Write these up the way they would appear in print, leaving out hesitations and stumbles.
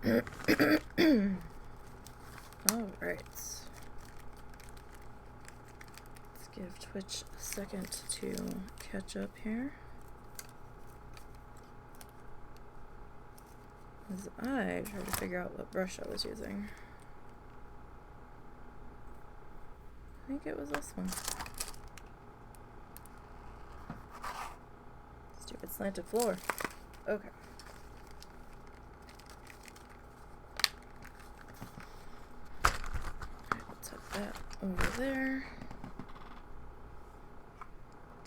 Alright. Let's give Twitch a second to catch up here. As I try to figure out what brush I was using. I think it was this one. Stupid slanted floor. Okay. Alright, we'll tuck that over there.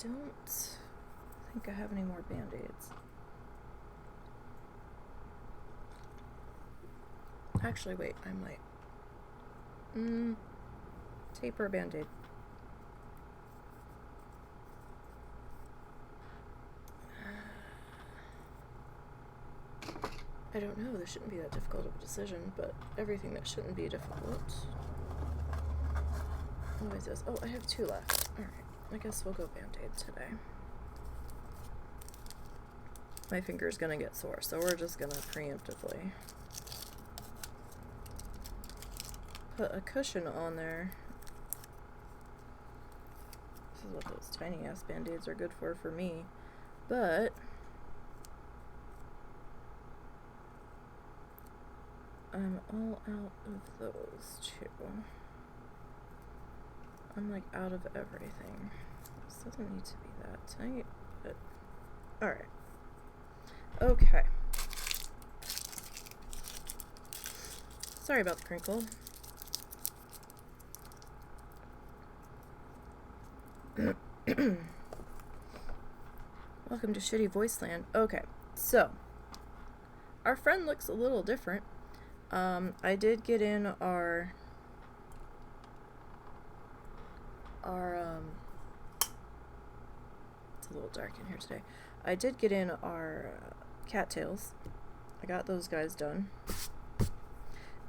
Don't think I have any more band-aids. Actually, wait, I might. Tape or band-aid? I don't know, this shouldn't be that difficult of a decision, but everything that shouldn't be difficult always is. Oh, I have 2 left. Alright, I guess we'll go band-aid today. My finger's gonna get sore, so we're just gonna preemptively put a cushion on there. This is what those tiny ass band-aids are good for me. But I'm all out of those too. I'm like out of everything. This doesn't need to be that tight, but alright. Okay. Sorry about the crinkle. Welcome to Shitty Voice Land. Okay, so our friend looks a little different. I did get in our it's a little dark in here today. I did get in our cattails. I got those guys done.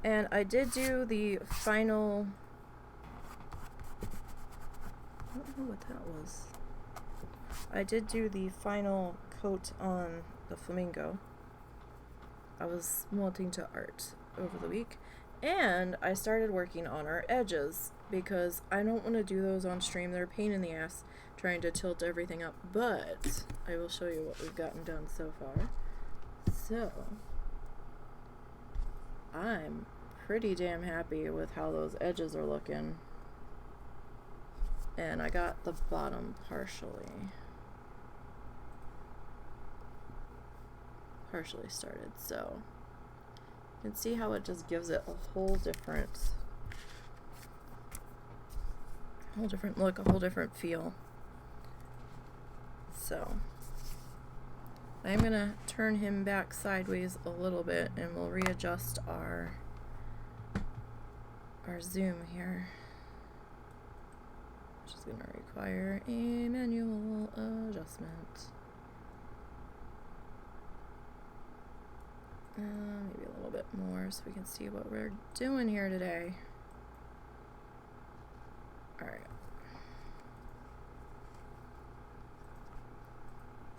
And I did do the final, I don't know what that was. I did do the final coat on the Flamingo. I was wanting to art over the week. And I started working on our edges because I don't want to do those on stream. They're a pain in the ass trying to tilt everything up. But I will show you what we've gotten done so far. So I'm pretty damn happy with how those edges are looking. And I got the bottom partially started, so you can see how it just gives it a whole different look, a whole different feel. So I'm gonna turn him back sideways a little bit and we'll readjust our zoom here, which is gonna require a manual adjustment. Maybe a little bit more so we can see what we're doing here today. Alright.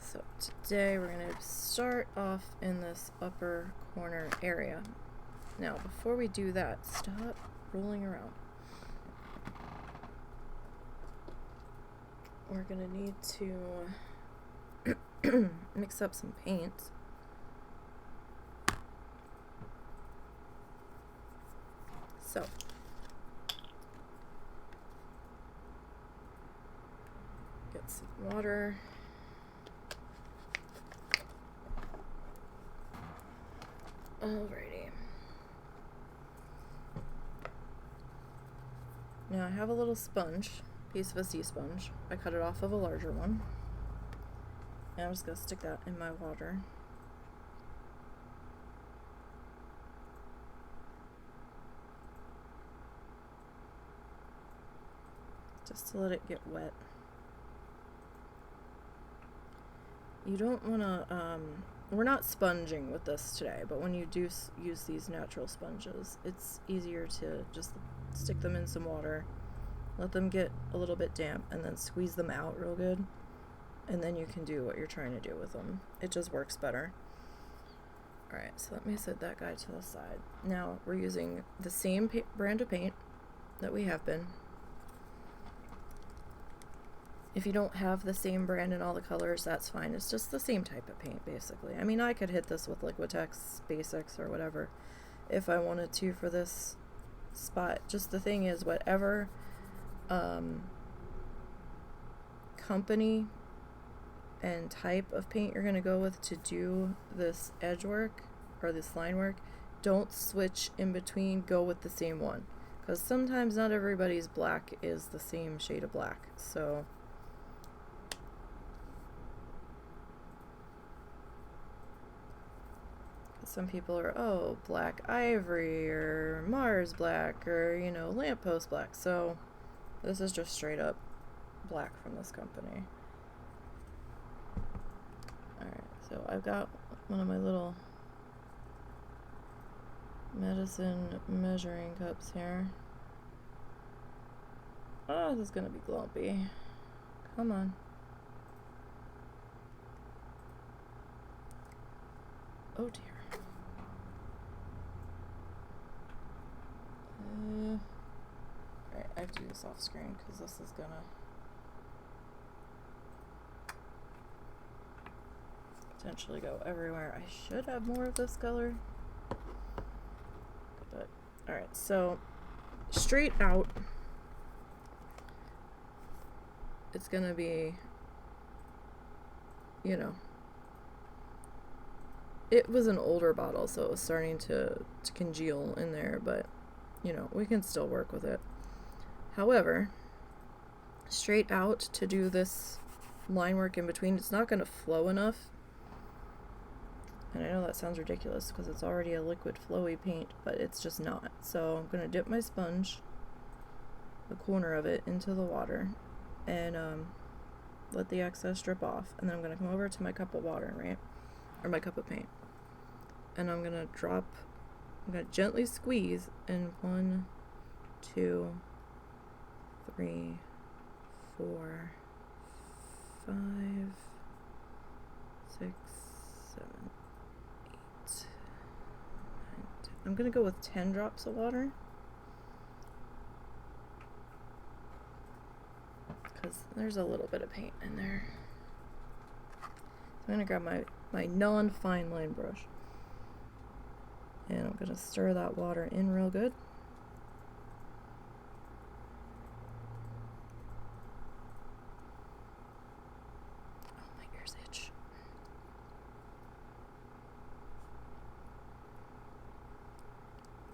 So today we're going to start off in this upper corner area. Now, before we do that, stop rolling around. We're going to need to mix up some paint. So, get some water. Alrighty. Now I have a little sponge, piece of a sea sponge. I cut it off of a larger one. And I'm just going to stick that in my water. Just to let it get wet. You don't want to, we're not sponging with this today, but when you do use these natural sponges, it's easier to just stick them in some water, let them get a little bit damp, and then squeeze them out real good, and then you can do what you're trying to do with them. It just works better. Alright, so let me set that guy to the side. Now we're using the same brand of paint that we have been. If you don't have the same brand in all the colors, that's fine. It's just the same type of paint, basically. I mean, I could hit this with Liquitex Basics or whatever if I wanted to for this spot. Just the thing is, whatever company and type of paint you're going to go with to do this edge work or this line work, don't switch in between. Go with the same one. Because sometimes not everybody's black is the same shade of black. So some people are, oh, black ivory or Mars black or, you know, lamppost black. So this is just straight up black from this company. Alright, so I've got one of my little medicine measuring cups here. Oh, this is gonna be glumpy. Come on. Oh dear. Alright, I have to do this off screen because this is gonna potentially go everywhere. I should have more of this color. But alright, so straight out it's gonna be, you know, it was an older bottle, so it was starting to congeal in there, but you know, we can still work with it. However, straight out to do this line work in between, it's not going to flow enough. And I know that sounds ridiculous because it's already a liquid flowy paint, but it's just not. So I'm going to dip my sponge, the corner of it, into the water and let the excess drip off. And then I'm going to come over to my cup of water, right? Or my cup of paint. And I'm going to gently squeeze in 1, 2, 3, 4, 5, 6, 7, 8, 9, 10. I'm going to go with 10 drops of water. Because there's a little bit of paint in there. I'm going to grab my non-fine line brush. And I'm going to stir that water in real good. Oh, my ears itch.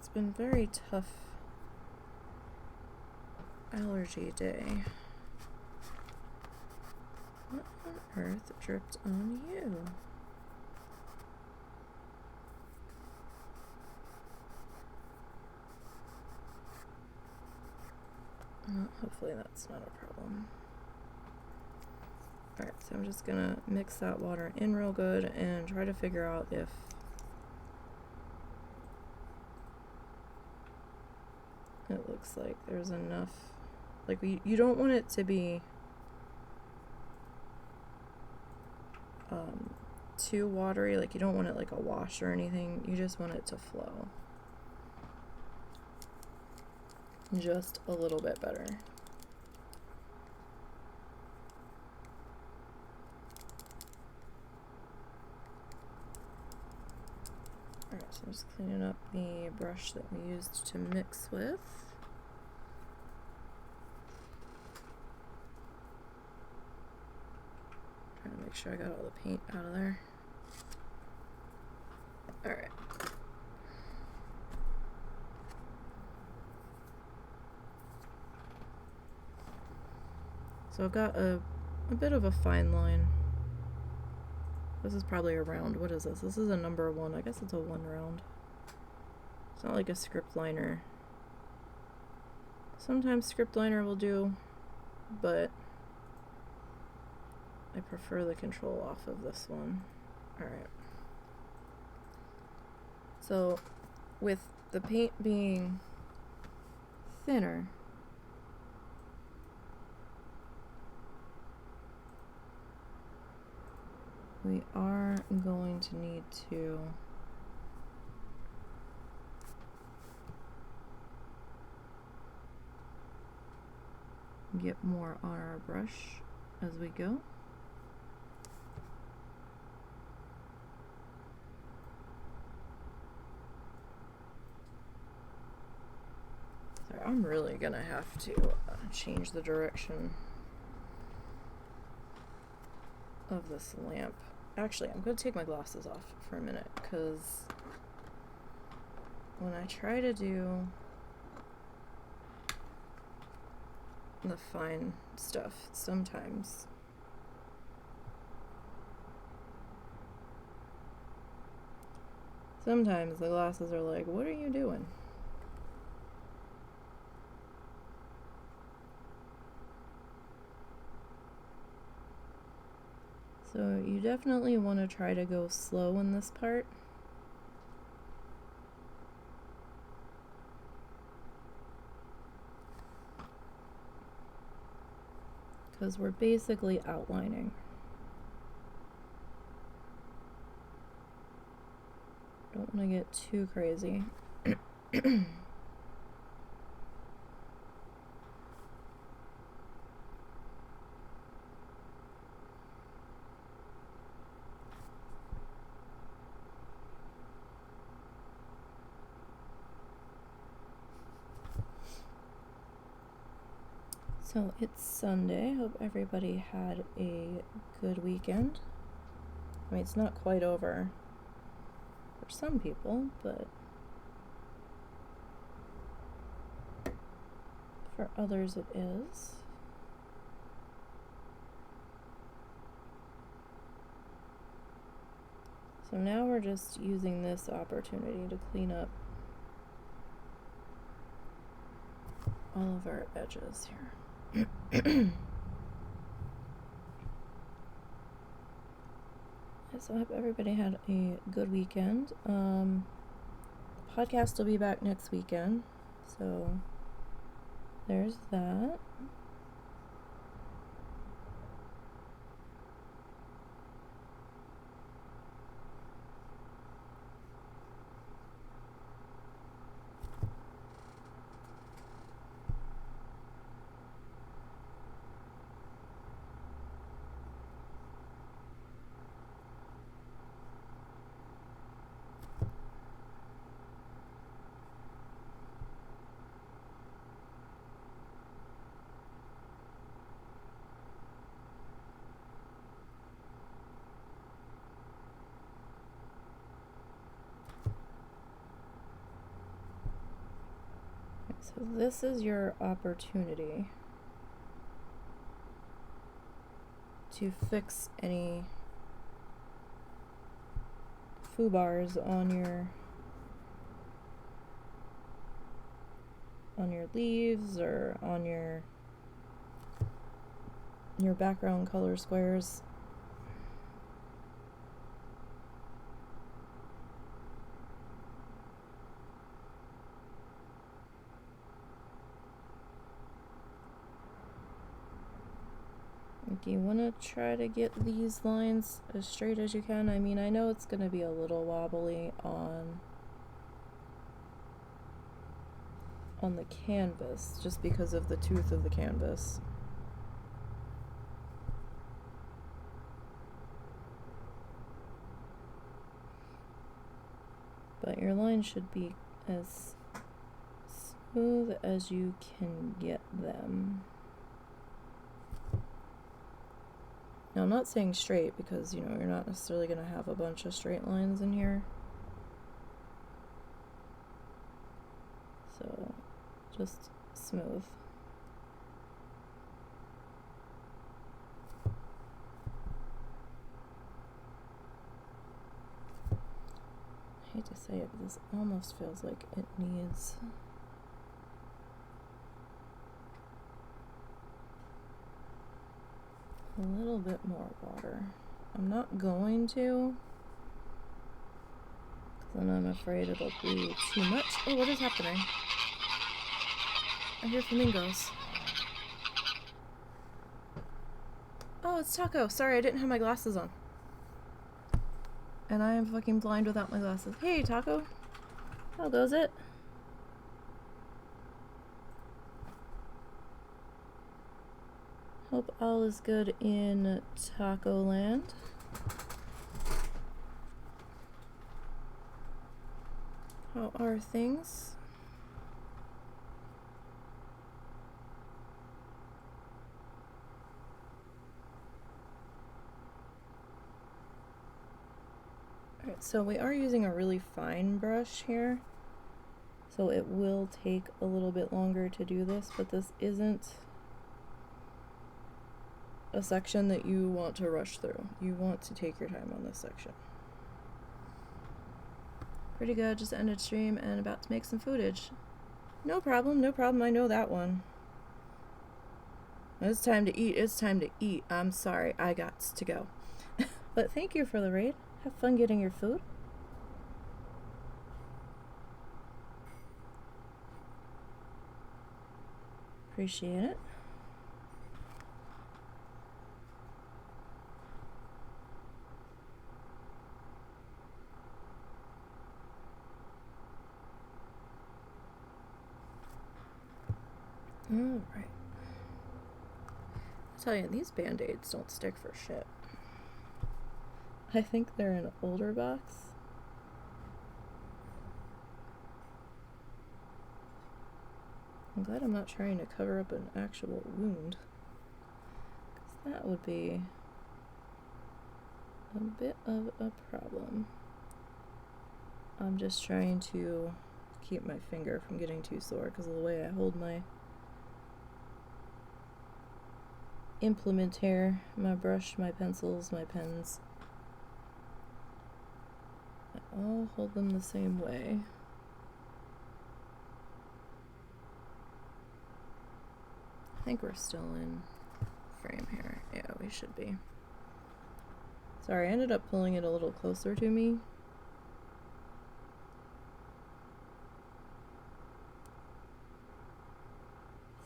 It's been a very tough allergy day. What on earth dripped on you? Hopefully that's not a problem. Alright, so I'm just gonna mix that water in real good and try to figure out if it looks like there's enough. Like, you don't want it to be too watery. Like, you don't want it like a wash or anything. You just want it to flow just a little bit better. Alright, so I'm just cleaning up the brush that we used to mix with. Trying to make sure I got all the paint out of there. Alright. So I've got a bit of a fine line. This is probably a round. What is this? This is a number 1. I guess it's a 1 round. It's not like a script liner. Sometimes script liner will do, but I prefer the control off of this one. Alright. So, with the paint being thinner, we are going to need to get more on our brush as we go. Sorry, I'm really gonna have to change the direction of this lamp. Actually, I'm gonna take my glasses off for a minute, because when I try to do the fine stuff, sometimes the glasses are like, what are you doing? So you definitely want to try to go slow in this part. Because we're basically outlining. Don't want to get too crazy. So it's Sunday. Hope everybody had a good weekend. I mean, it's not quite over for some people, but for others it is. So now we're just using this opportunity to clean up all of our edges here. So I hope everybody had a good weekend. The podcast will be back next weekend, so there's that. So this is your opportunity to fix any faux on your leaves or on your background color squares. You want to try to get these lines as straight as you can. I mean, I know it's going to be a little wobbly on the canvas just because of the tooth of the canvas. But your lines should be as smooth as you can get them. Now, I'm not saying straight because, you know, you're not necessarily going to have a bunch of straight lines in here. So, just smooth. I hate to say it, but this almost feels like it needs a little bit more water. I'm not going to, because then I'm afraid it'll be too much. Oh, what is happening? I hear flamingos. Oh, it's Taco. Sorry, I didn't have my glasses on. And I am fucking blind without my glasses. Hey, Taco. How goes it? Hope all is good in Taco Land. How are things? Alright, so we are using a really fine brush here, so it will take a little bit longer to do this, but this isn't a section that you want to rush through. You want to take your time on this section. Pretty good, just ended stream and about to make some footage. No problem, no problem, I know that one. It's time to eat, it's time to eat. I'm sorry, I got to go. But thank you for the raid. Have fun getting your food. Appreciate it. Alright. I tell you, these band-aids don't stick for shit. I think they're an older box. I'm glad I'm not trying to cover up an actual wound, 'cause that would be a bit of a problem. I'm just trying to keep my finger from getting too sore because of the way I hold my implement here, my brush, my pencils, my pens. I all hold them the same way. I think we're still in frame here. Yeah, we should be. Sorry, I ended up pulling it a little closer to me.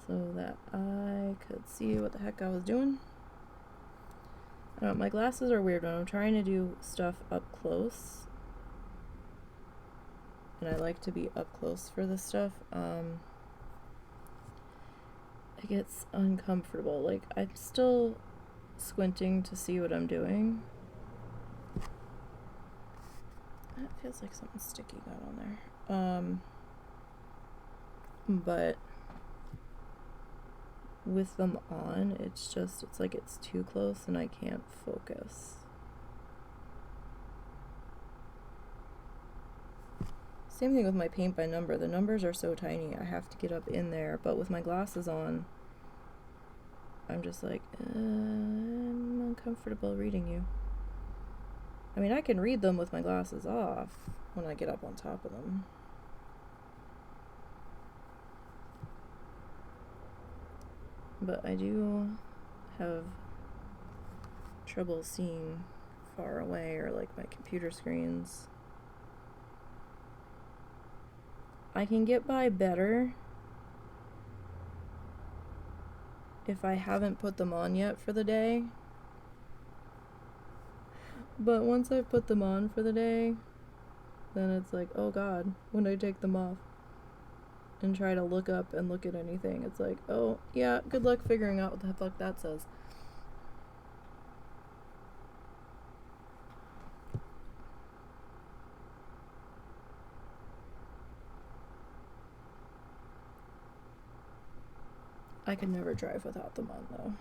So that I could see what the heck I was doing. I don't know, my glasses are weird when I'm trying to do stuff up close. And I like to be up close for this stuff. It gets uncomfortable. Like, I'm still squinting to see what I'm doing. That feels like something sticky got on there. But with them on, it's like it's too close and I can't focus. Same thing with my paint by number. The numbers are so tiny, I have to get up in there, but with my glasses on, I'm just like, I'm uncomfortable reading you. I mean, I can read them with my glasses off when I get up on top of them. But I do have trouble seeing far away, or like my computer screens. I can get by better if I haven't put them on yet for the day. But once I've put them on for the day, then it's like, oh god, when I take them off and try to look up and look at anything, it's like, oh yeah, good luck figuring out what the fuck that says. I could never drive without them on though.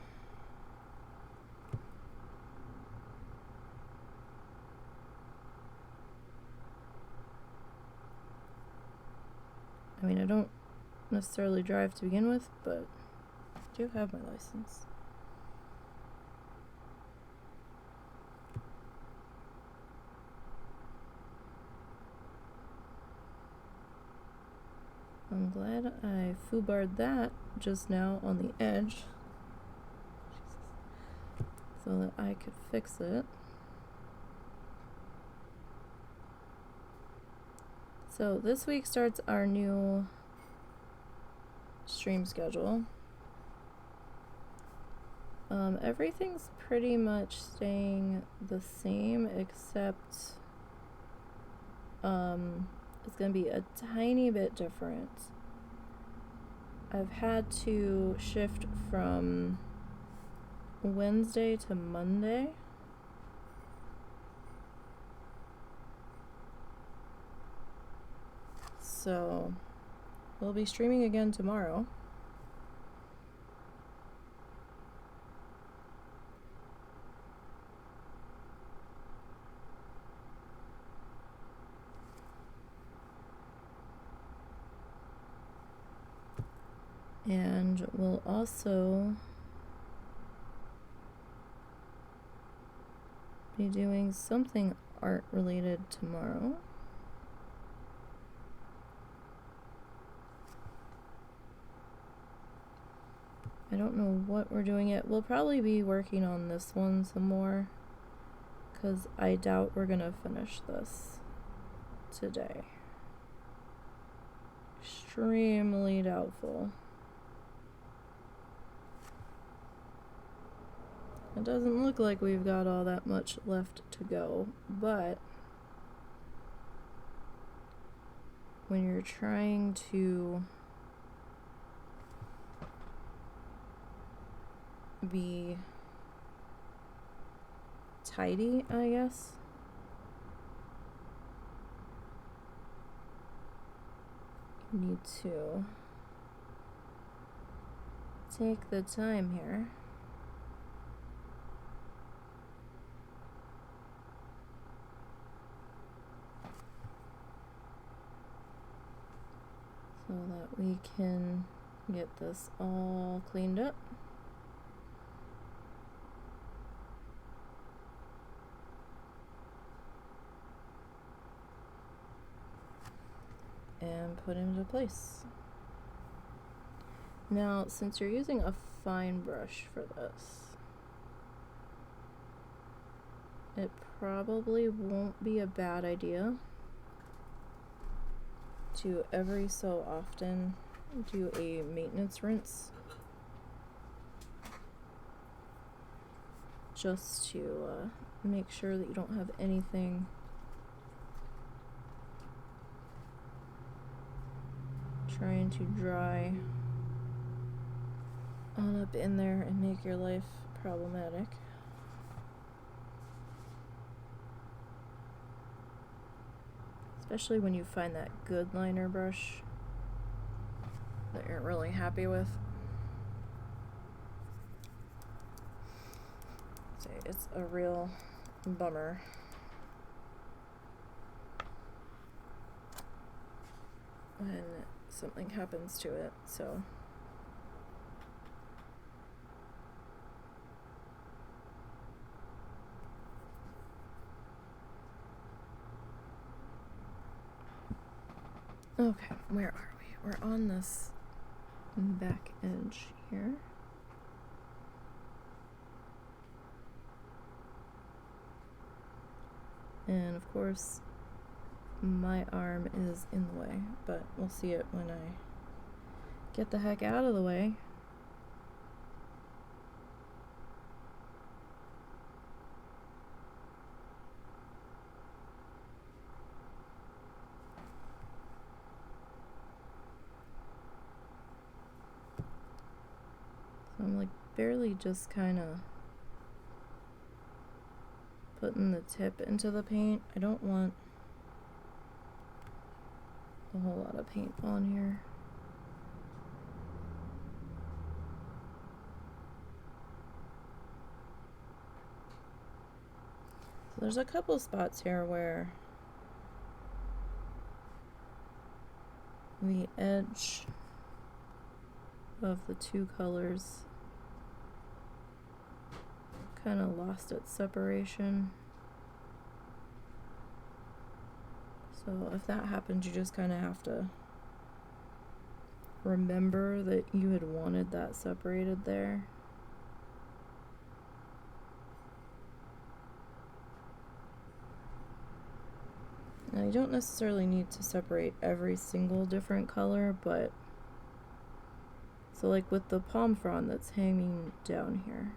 I mean, I don't necessarily drive to begin with, but I do have my license. I'm glad I foobarred that just now on the edge so that I could fix it. So this week starts our new stream schedule. Everything's pretty much staying the same, except it's gonna be a tiny bit different. I've had to shift from Wednesday to Monday. So we'll be streaming again tomorrow. And we'll also be doing something art related tomorrow. I don't know what we're doing yet. We'll probably be working on this one some more, because I doubt we're gonna finish this today. Extremely doubtful. It doesn't look like we've got all that much left to go, but when you're trying to be tidy, I guess, you need to take the time here so that we can get this all cleaned up. And put into place. Now, since you're using a fine brush for this, it probably won't be a bad idea to every so often do a maintenance rinse, just to make sure that you don't have anything trying to dry on up in there and make your life problematic. Especially when you find that good liner brush that you're really happy with. So it's a real bummer when something happens to it, so okay, where are we? We're on this back edge here. And of course my arm is in the way, but we'll see it when I get the heck out of the way. So I'm like barely just kind of putting the tip into the paint. I don't want a whole lot of paint on here. So there's a couple spots here where the edge of the two colors kind of lost its separation. So if that happens, you just kind of have to remember that you had wanted that separated there. Now you don't necessarily need to separate every single different color, but so like with the palm frond that's hanging down here,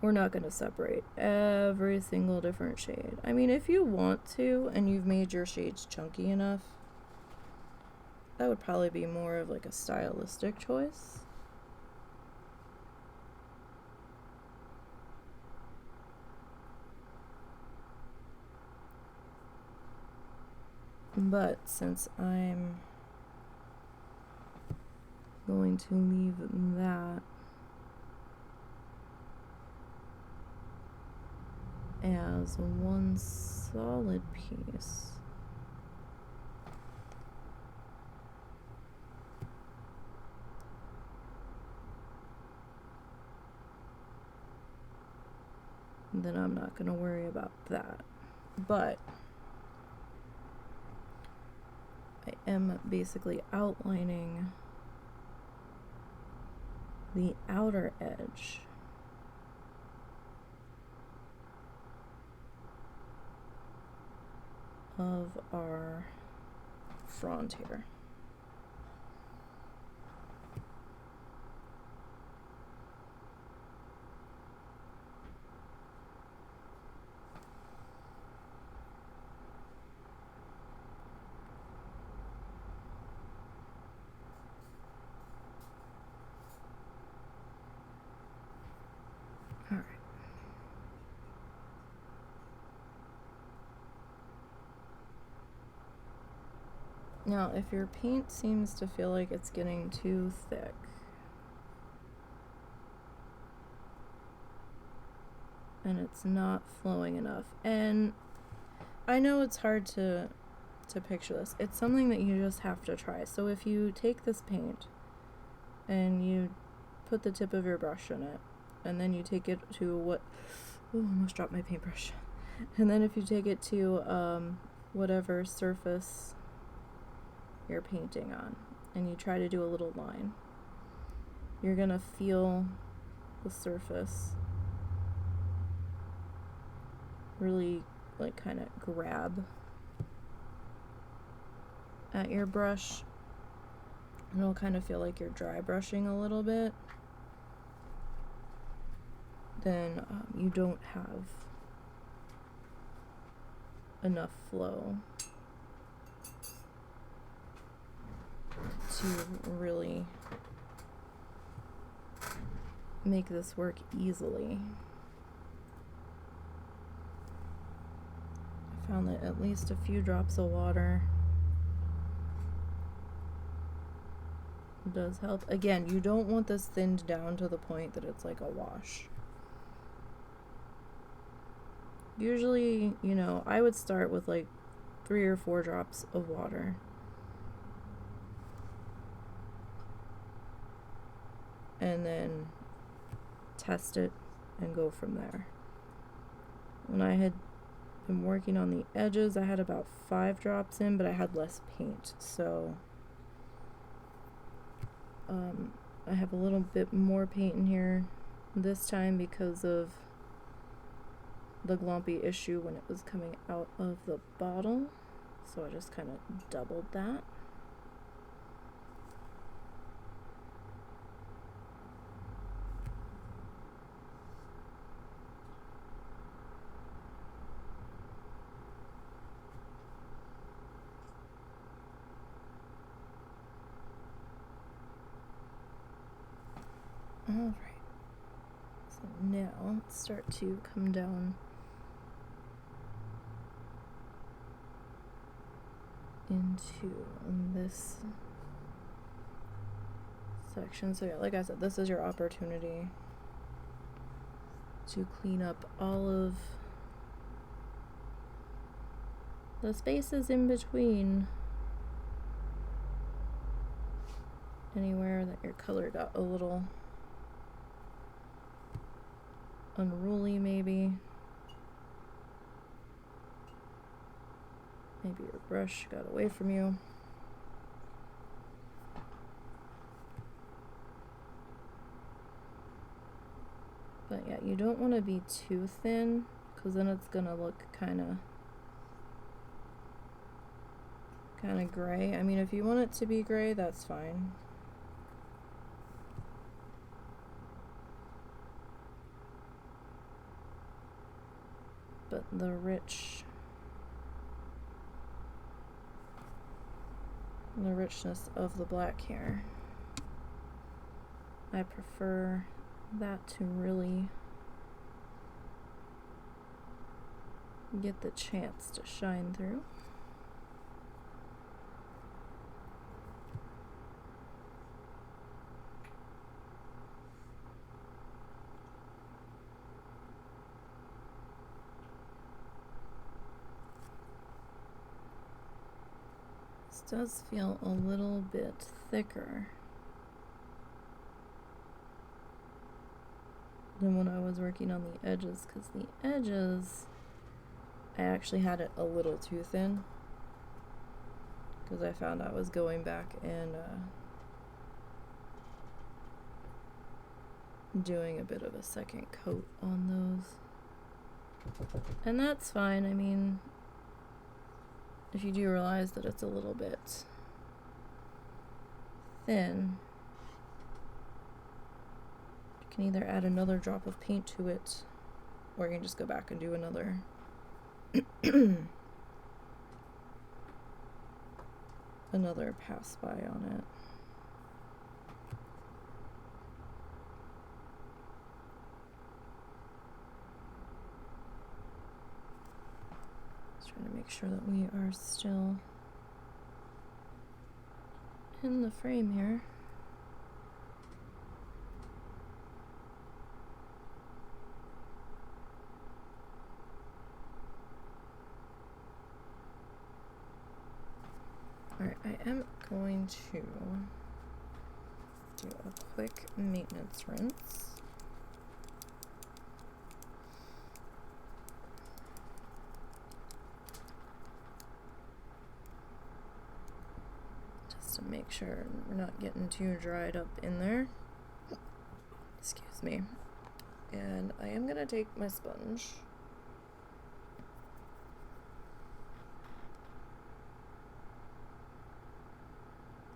we're not going to separate every single different shade. I mean, if you want to and you've made your shades chunky enough, that would probably be more of like a stylistic choice. But since I'm going to leave that as one solid piece, then I'm not going to worry about that. But I am basically outlining the outer edge of our frond here. All right. Now, if your paint seems to feel like it's getting too thick, and it's not flowing enough, and I know it's hard to picture this. It's something that you just have to try. So if you take this paint and you put the tip of your brush in it, and then you take it to what... Oh, I almost dropped my paintbrush. And then if you take it to whatever surface you're painting on, and you try to do a little line, you're gonna feel the surface really like kind of grab at your brush, and it'll kind of feel like you're dry brushing a little bit. Then you don't have enough flow to really make this work easily. I found that at least a few drops of water does help. Again, you don't want this thinned down to the point that it's like a wash. Usually, you know, I would start with like 3 or 4 drops of water. And then test it and go from there. When I had been working on the edges, I had about 5 drops in, but I had less paint, so I have a little bit more paint in here this time because of the glumpy issue when it was coming out of the bottle, so I just kind of doubled that. Alright, so now let's start to come down into this section. So yeah, like I said, this is your opportunity to clean up all of the spaces in between, anywhere that your color got a little unruly, maybe your brush got away from you. But yeah, you don't want to be too thin, because then it's gonna look kind of gray. I mean, if you want it to be gray, that's fine. But the rich the richness of the black here. I prefer that to really get the chance to shine through. This does feel a little bit thicker than when I was working on the edges, because the edges I actually had it a little too thin, because I found I was going back and doing a bit of a second coat on those, and that's fine. I mean, if you do realize that it's a little bit thin, you can either add another drop of paint to it, or you can just go back and do another another pass by on it. Just trying to make sure that we are still in the frame here. Alright, I am going to do a quick maintenance rinse. Just to make sure we're not getting too dried up in there. Excuse me. And I am going to take my sponge.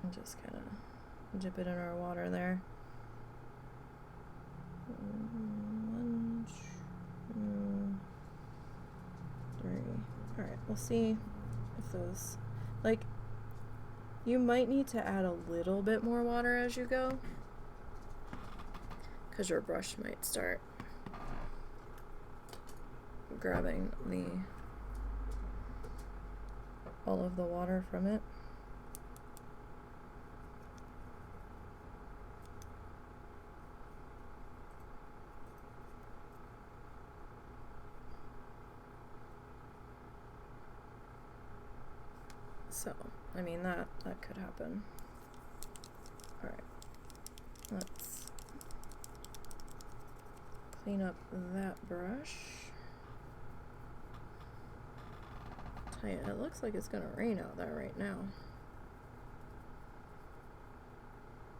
And just kind of dip it in our water there. 1, 2, 3. Alright, we'll see if those, like, you might need to add a little bit more water as you go, because your brush might start grabbing all of the water from it. So, I mean, that could happen. Alright, let's clean up that brush. Tell you, it looks like it's gonna rain out there right now.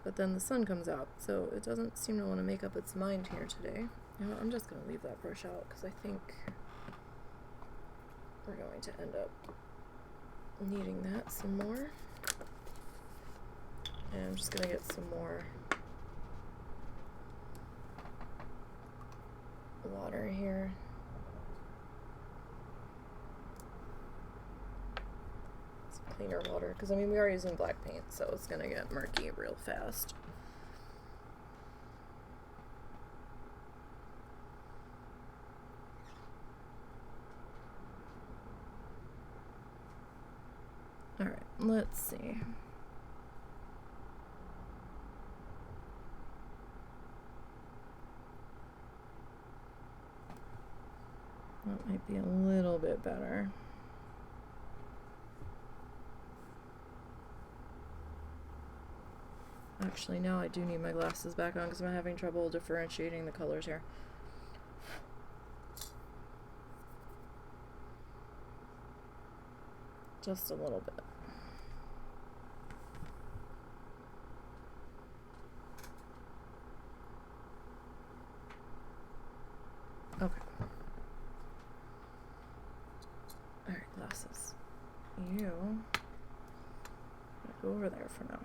But then the sun comes out, so it doesn't seem to want to make up its mind here today. You know what, I'm just gonna leave that brush out, because I think we're going to end up needing that some more. And I'm just gonna get some more water here. Some cleaner water, because I mean, we are using black paint, so it's gonna get murky real fast. Alright, let's see. That might be a little bit better. Actually, now I do need my glasses back on because I'm having trouble differentiating the colors here. Just a little bit. Okay. Alright, glasses. You go over there for now.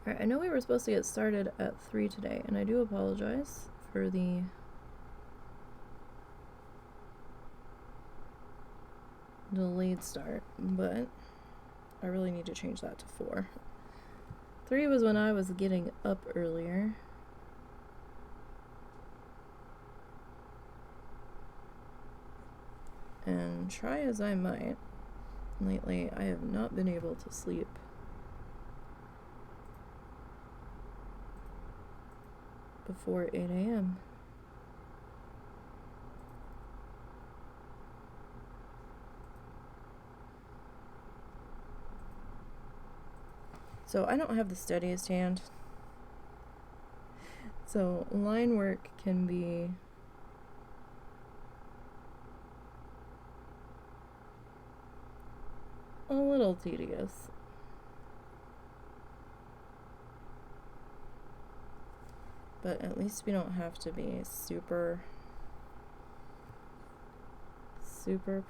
Alright, I know we were supposed to get started at 3 today, and I do apologize for the delayed start, but I really need to change that to 4. 3 was when I was getting up earlier. And try as I might, lately I have not been able to sleep before 8 a.m. So I don't have the steadiest hand. So line work can be a little tedious. But at least we don't have to be super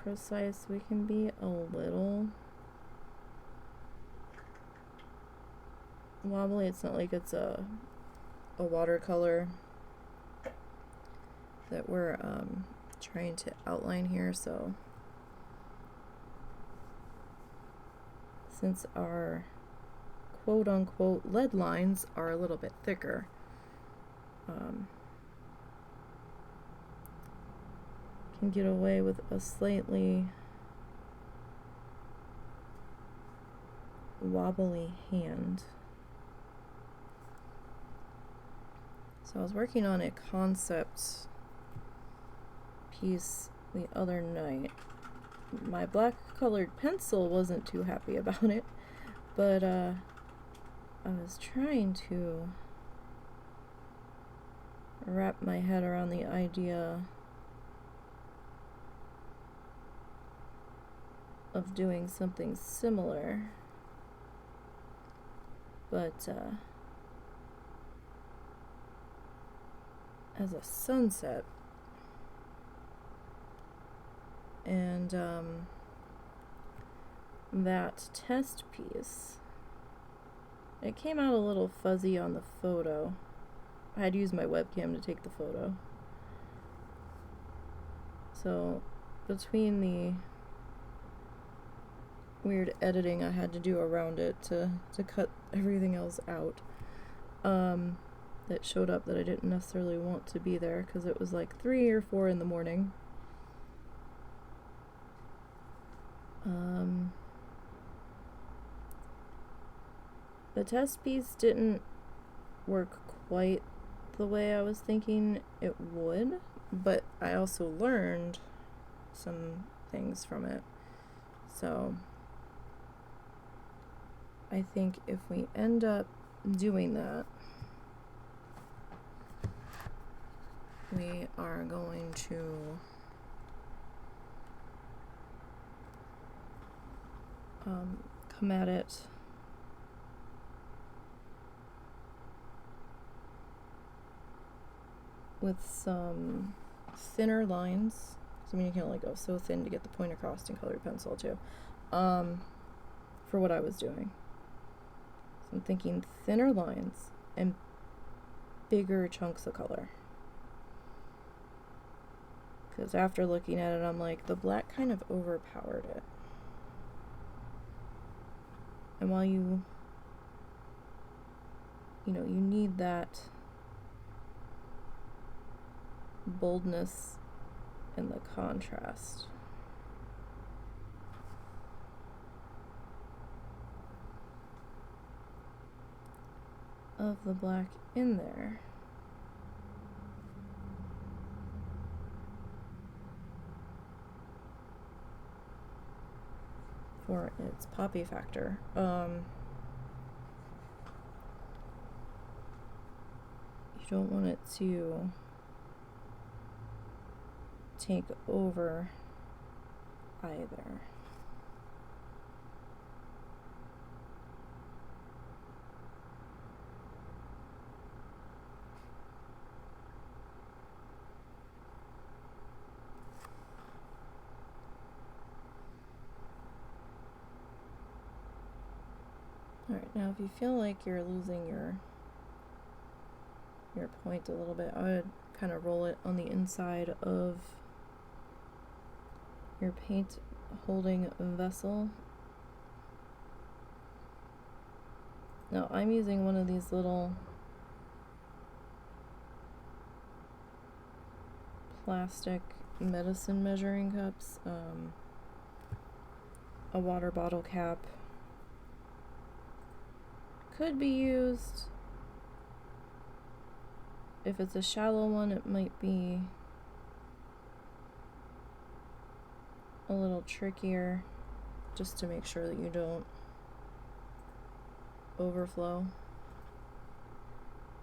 precise. We can be a little wobbly. It's not like it's a watercolor that we're trying to outline here, so since our quote-unquote lead lines are a little bit thicker, can get away with a slightly wobbly hand. So I was working on a concept piece the other night. My black colored pencil wasn't too happy about it, but I was trying to wrap my head around the idea of doing something similar, but as a sunset. And that test piece, it came out a little fuzzy on the photo. I had used my webcam to take the photo. So between the weird editing I had to do around it to cut everything else out, that showed up that I didn't necessarily want to be there because it was like 3 or 4 in the morning. The test piece didn't work quite the way I was thinking it would, but I also learned some things from it. So I think if we end up doing that, we are going to come at it with some thinner lines. I mean, you can only go so thin to get the point across in colored pencil too, for what I was doing. So I'm thinking thinner lines and bigger chunks of color. Because after looking at it, I'm like, the black kind of overpowered it. And while you need that boldness and the contrast. Of the black in there. For its poppy factor. You don't want it to take over either. Alright, now if you feel like you're losing your point a little bit, I would kind of roll it on the inside of your paint holding vessel. Now I'm using one of these little plastic medicine measuring cups, a water bottle cap could be used. If it's a shallow one, it might be a little trickier, just to make sure that you don't overflow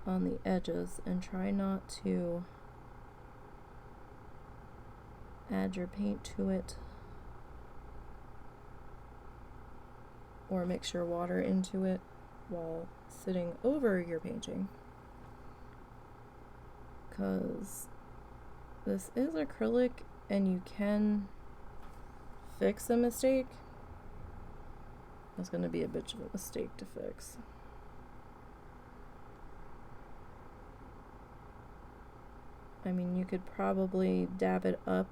on the edges, and try not to add your paint to it or mix your water into it while sitting over your painting, because this is acrylic and you can fix a mistake. That's going to be a bitch of a mistake to fix. I mean, you could probably dab it up.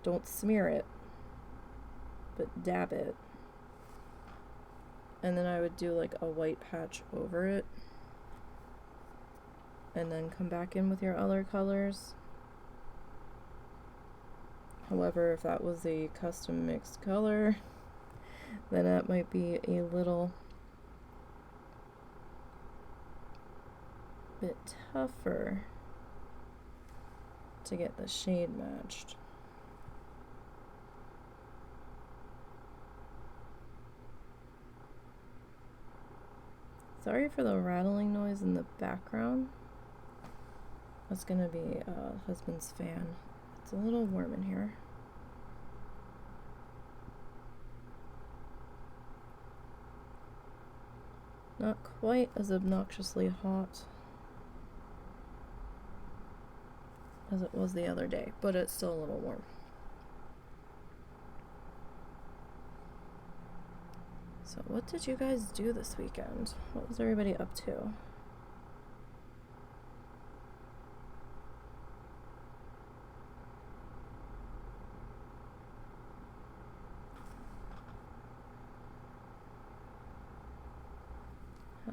Don't smear it, but dab it. And then I would do like a white patch over it. And then come back in with your other colors. However, if that was a custom mixed color, then that might be a little bit tougher to get the shade matched. Sorry for the rattling noise in the background. That's gonna be husband's fan. It's a little warm in here. Not quite as obnoxiously hot as it was the other day, but it's still a little warm. So what did you guys do this weekend? What was everybody up to?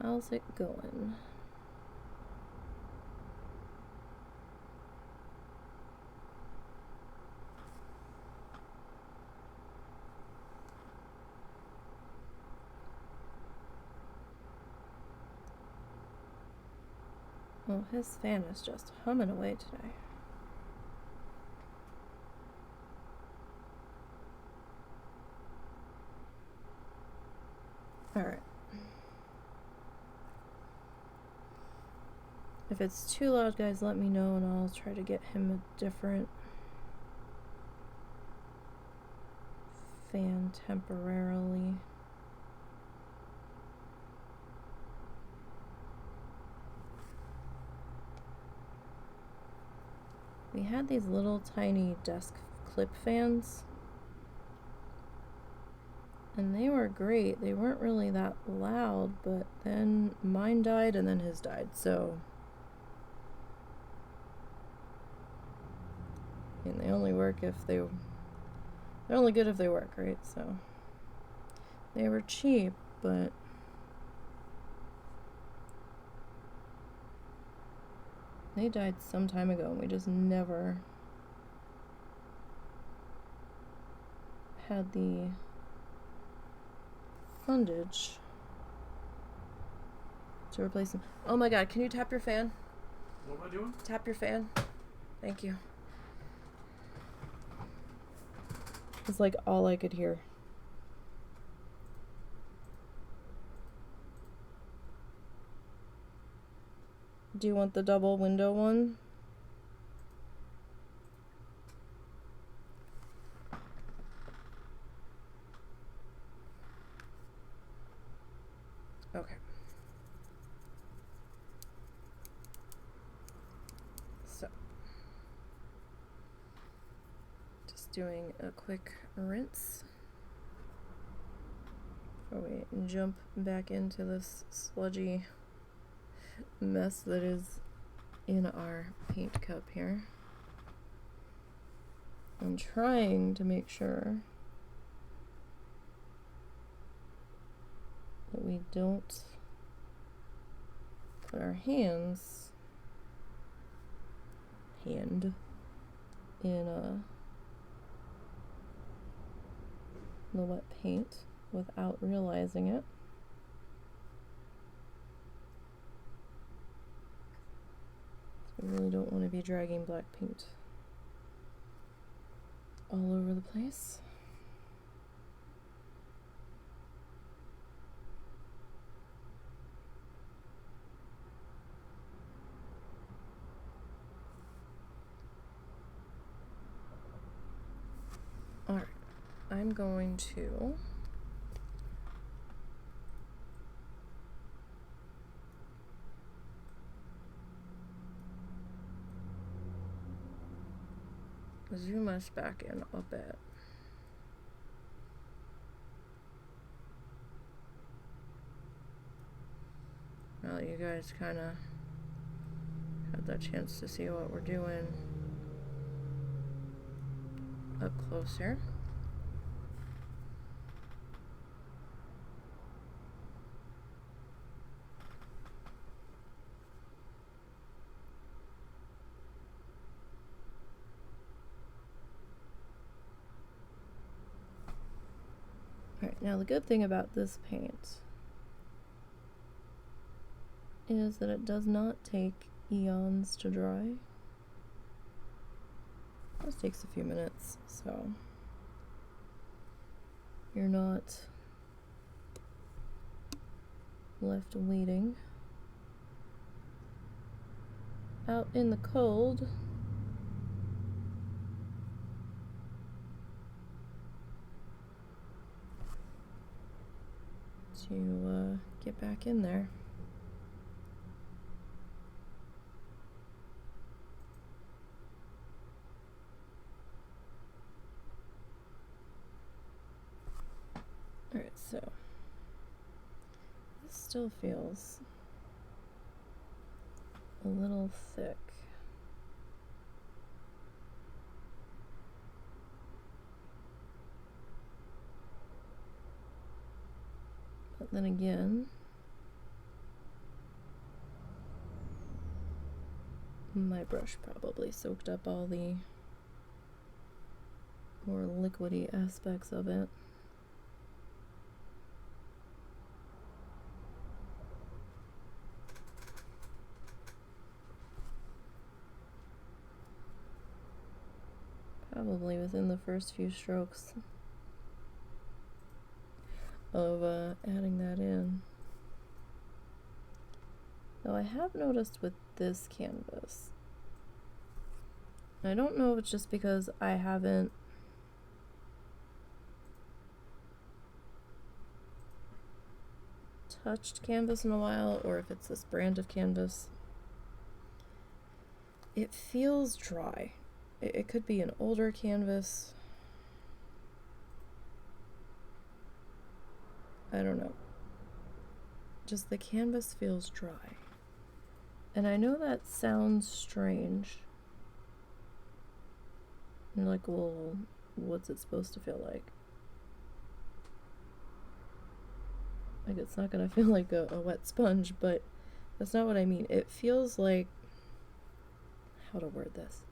How's it going? Well, his fan is just humming away today. Alright. If it's too loud, guys, let me know and I'll try to get him a different fan temporarily. We had these little tiny desk clip fans, and they were great. They weren't really that loud, but then mine died and then his died, so I mean, they only work if they're only good if they work, right? So they were cheap, but they died some time ago and we just never had the fundage to replace them. Oh my god, can you tap your fan? What am I doing? Tap your fan. Thank you. It's like all I could hear. Do you want the double window one? Okay. So, just doing a quick rinse before we jump back into this sludgy mess that is in our paint cup here. I'm trying to make sure that we don't put our hand in the wet paint without realizing it. So I really don't want to be dragging black paint all over the place. Alright, I'm going to zoom us back in a bit. Now that you guys kind of had that chance to see what we're doing up close here. Alright, now the good thing about this paint is that it does not take eons to dry. It just takes a few minutes, so you're not left waiting out in the cold to get back in there. Alright, so this still feels a little thick. But then again, my brush probably soaked up all the more liquidy aspects of it. Probably within the first few strokes of adding that in. Though I have noticed with this canvas, I don't know if it's just because I haven't touched canvas in a while, or if it's this brand of canvas, it feels dry. It could be an older canvas. I don't know. Just the canvas feels dry. And I know that sounds strange. And like, well, what's it supposed to feel like? Like, it's not gonna feel like a wet sponge, but that's not what I mean. It feels like, how to word this?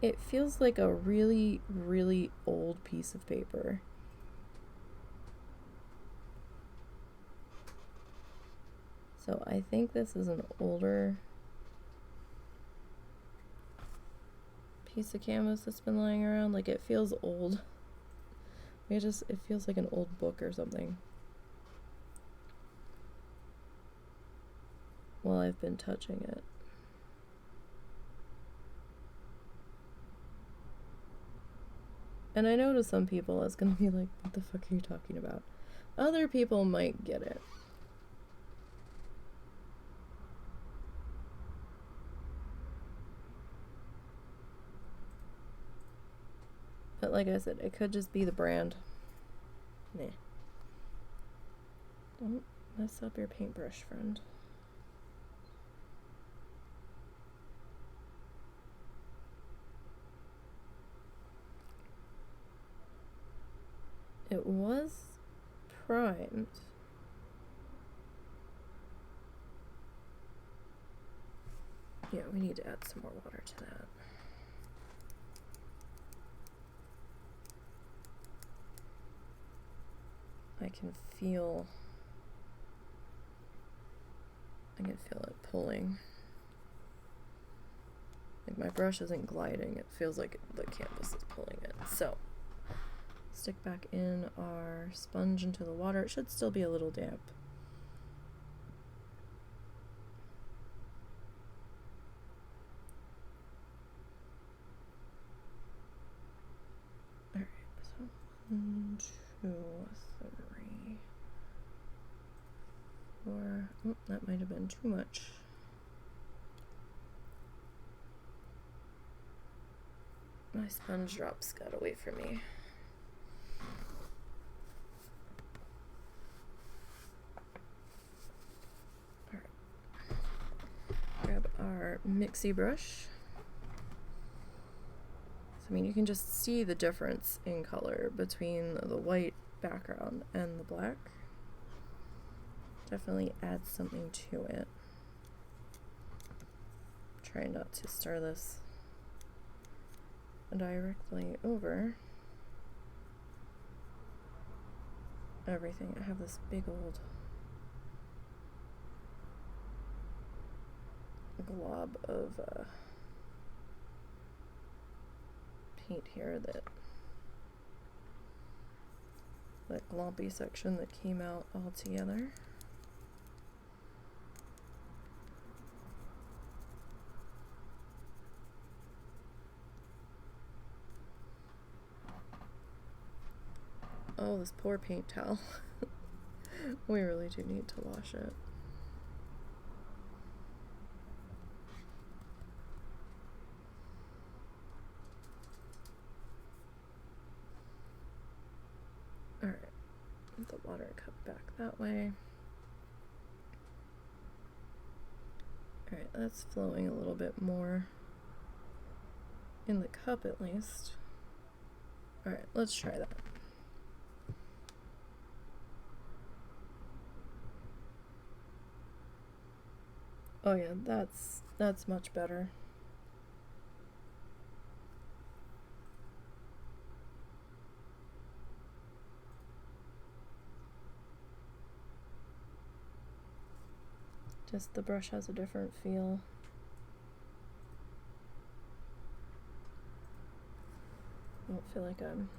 It feels like a really, really old piece of paper. So I think this is an older piece of canvas that's been lying around. Like, it feels old. It feels like an old book or something. While I've been touching it. And I know to some people it's gonna be like, what the fuck are you talking about? Other people might get it. But like I said, it could just be the brand. Nah. Don't mess up your paintbrush, friend. It was primed. Yeah, we need to add some more water to that. I can feel it pulling. Like my brush isn't gliding, it feels like the canvas is pulling it. So, stick back in our sponge into the water. It should still be a little damp. Alright, so 1, 2, 3, 4. Oh, that might have been too much. My sponge drops got away from me. Alright. Grab our mixie brush. So, I mean, you can just see the difference in color between the white background and the black. Definitely adds something to it. Try not to stir this directly over everything. I have this big old glob of paint here, that glompy section that came out all together. Oh, this poor paint towel. We really do need to wash it. Alright, the water cup back that way. Alright, that's flowing a little bit more in the cup at least. Alright, let's try that. Oh yeah, that's much better. Just the brush has a different feel. I don't feel like I'm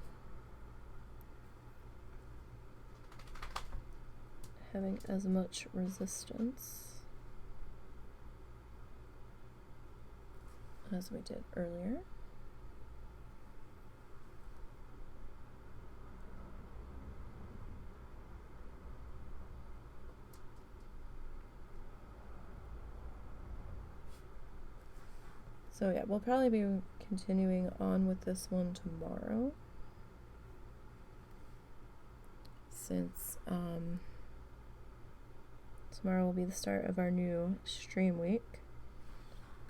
having as much resistance as we did earlier. So yeah, we'll probably be continuing on with this one tomorrow, since tomorrow will be the start of our new stream week.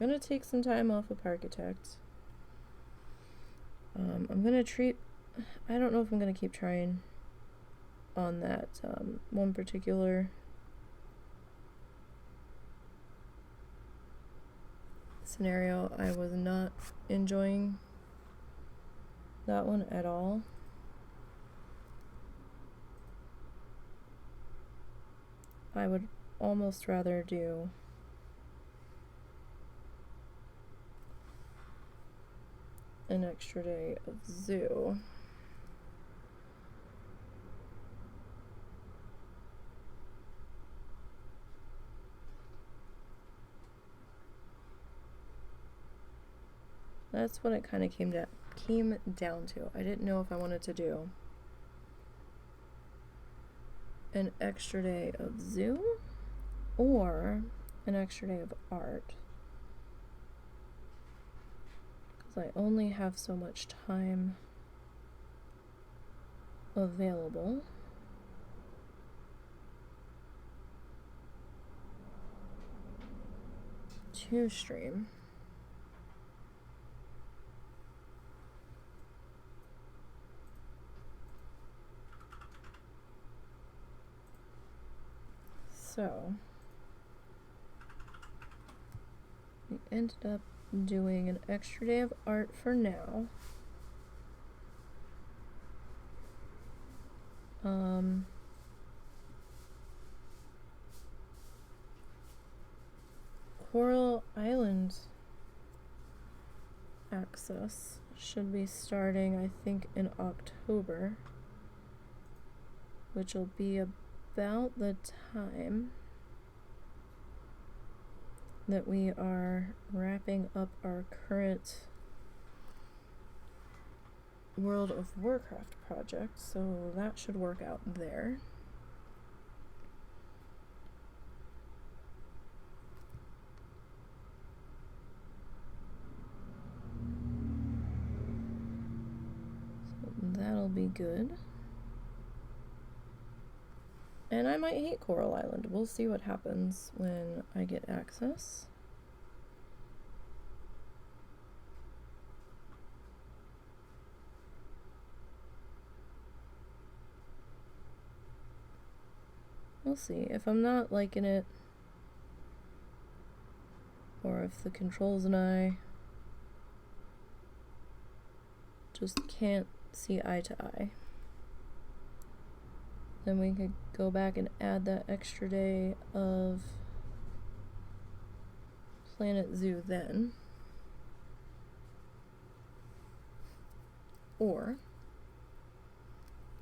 I'm gonna take some time off of Architect. I'm gonna I don't know if I'm gonna keep trying on that one particular scenario. I was not enjoying that one at all. I would almost rather do an extra day of zoo. That's what it kind of came down to. I didn't know if I wanted to do an extra day of zoo or an extra day of art, because I only have so much time available to stream. So we ended up doing an extra day of art for now. Coral Island access should be starting, I think, in October, which will be about the time that we are wrapping up our current World of Warcraft project, so that should work out there. That'll be good. And I might hate Coral Island. We'll see what happens when I get access. We'll see. If I'm not liking it, or if the controls and I just can't see eye to eye, then we could go back and add that extra day of Planet Zoo then. Or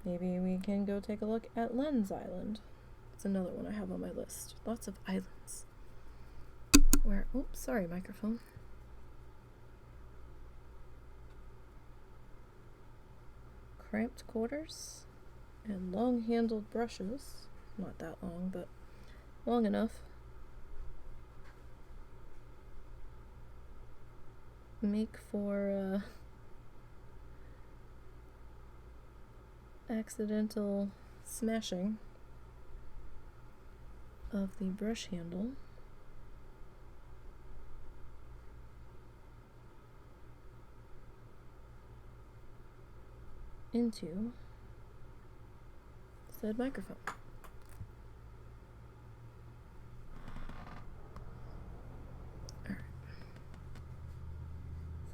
maybe we can go take a look at Lens Island. It's another one I have on my list. Lots of islands. Where, oops, sorry, microphone. Cramped quarters and long-handled brushes. Not that long, but long enough. Make for accidental smashing of the brush handle. Into said microphone. Alright.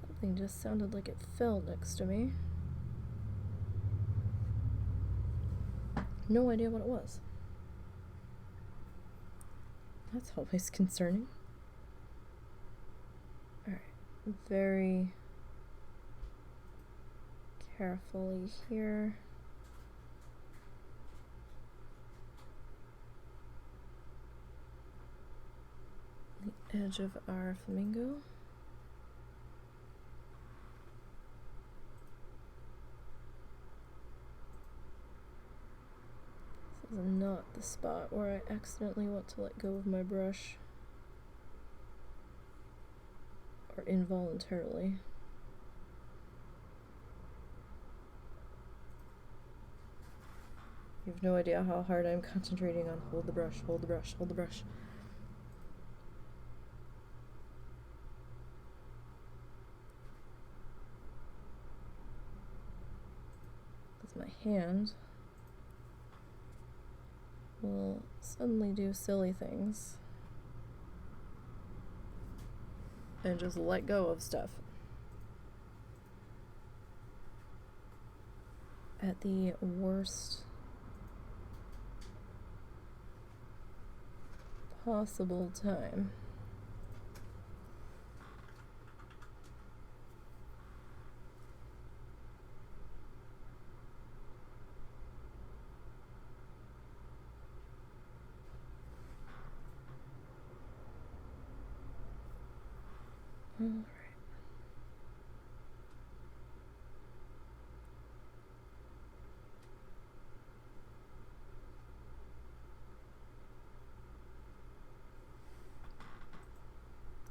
Something just sounded like it fell next to me. No idea what it was. That's always concerning. Alright. Very carefully here. The edge of our flamingo. This is not the spot where I accidentally want to let go of my brush, or involuntarily. You have no idea how hard I'm concentrating on hold the brush, hold the brush, hold the brush. Because my hand will suddenly do silly things and just let go of stuff at the worst possible time. All right.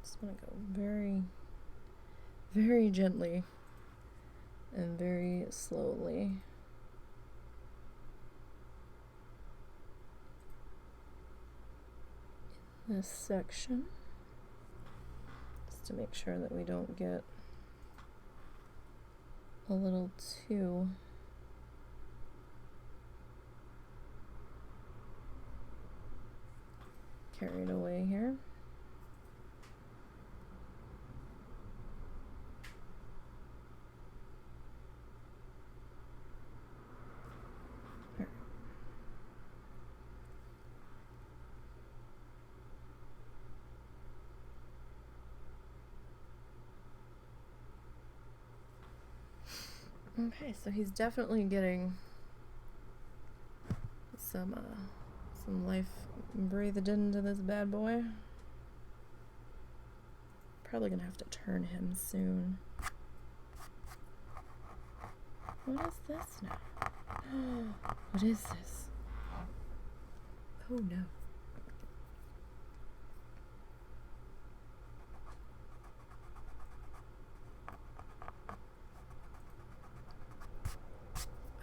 Just want to go very, very gently and very slowly. In this section, just to make sure that we don't get a little too carried away here. Okay, so he's definitely getting some life breathed into this bad boy. Probably gonna have to turn him soon. What is this now? What is this? Oh no.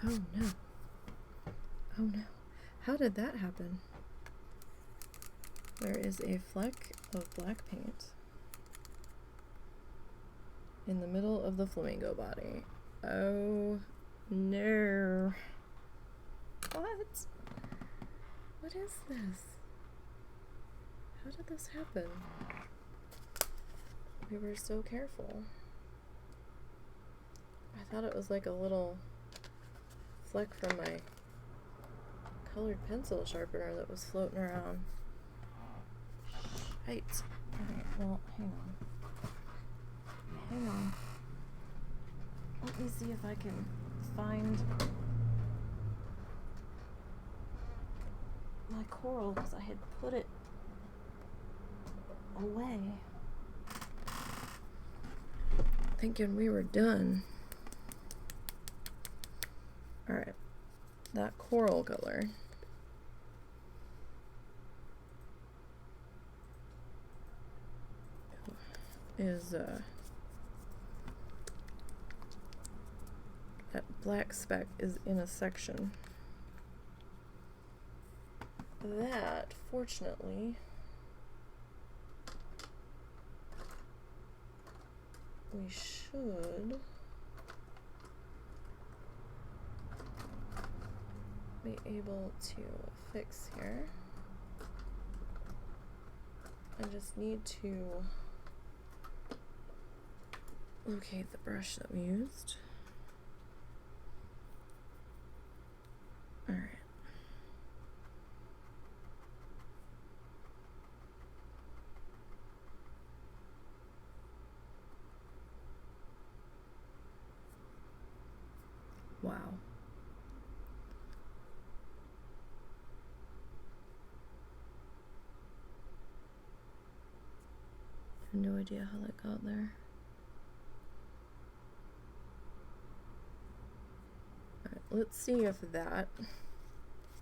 Oh no. Oh no. How did that happen? There is a fleck of black paint in the middle of the flamingo body. Oh no. What? What is this? How did this happen? We were so careful. I thought it was like a little fleck from my colored pencil sharpener that was floating around. Shite. Alright, well, hang on. Hang on. Let me see if I can find my coral, because I had put it away thinking we were done. Alright, that coral color is that black speck is in a section that, fortunately, we should be able to fix here. I just need to locate the brush that we used. Alright. Wow. I have no idea how that got there. Alright, let's see if that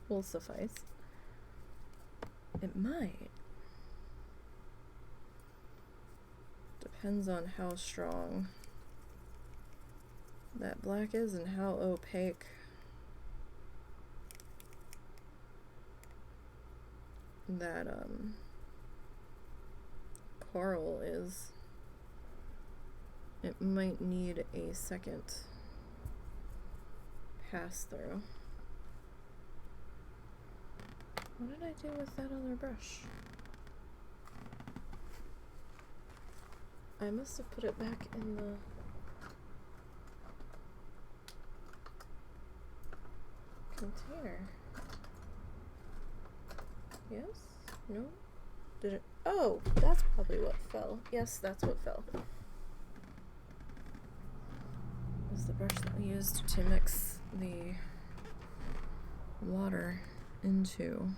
will suffice. It might. Depends on how strong that black is and how opaque that coral is. It might need a second pass through. What did I do with that other brush? I must have put it back in the container. Yes? No? Did it? Oh, that's probably what fell. Yes, that's what fell. It was the brush that we used to mix the water into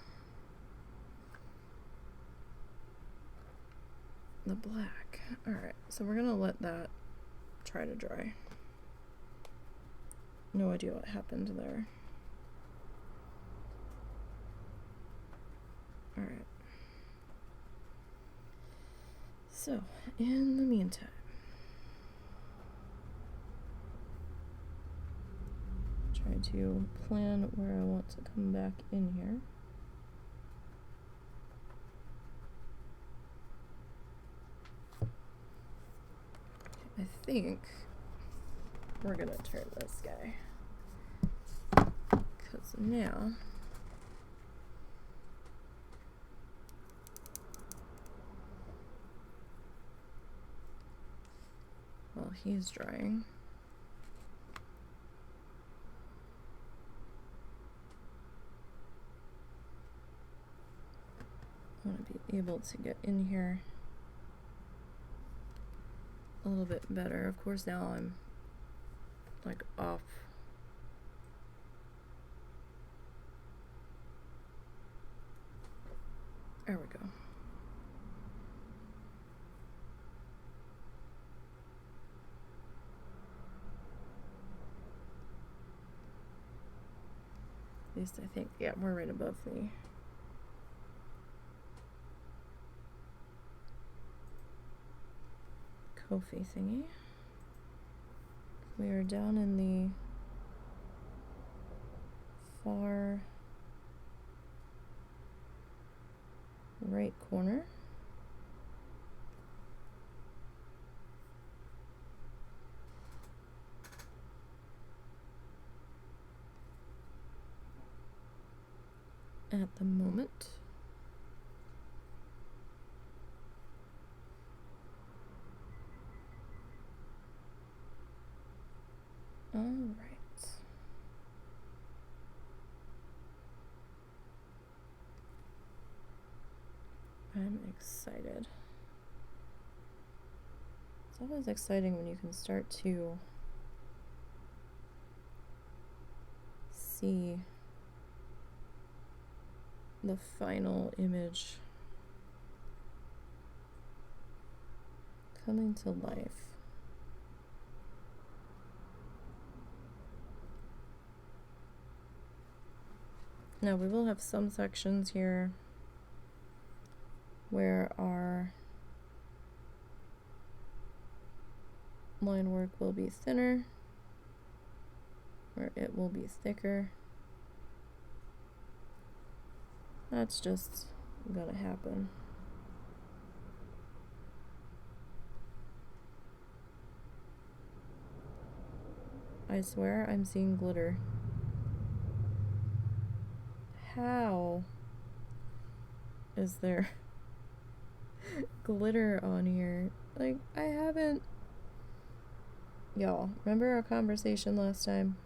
the black. Alright, so we're gonna let that try to dry. No idea what happened there. Alright. So, in the meantime, try to plan where I want to come back in here. I think we're gonna turn this guy, because now he's drying. I want to be able to get in here a little bit better. Of course, now I'm like off. There we go. At least I think, yeah, we're right above the Kofi thingy. We are down in the far right corner. At the moment. All right. I'm excited. It's always exciting when you can start to see the final image coming to life. Now we will have some sections here where our line work will be thinner, where it will be thicker. That's just gonna happen. I swear I'm seeing glitter. How is there glitter on here? Like, I haven't... Y'all, remember our conversation last time?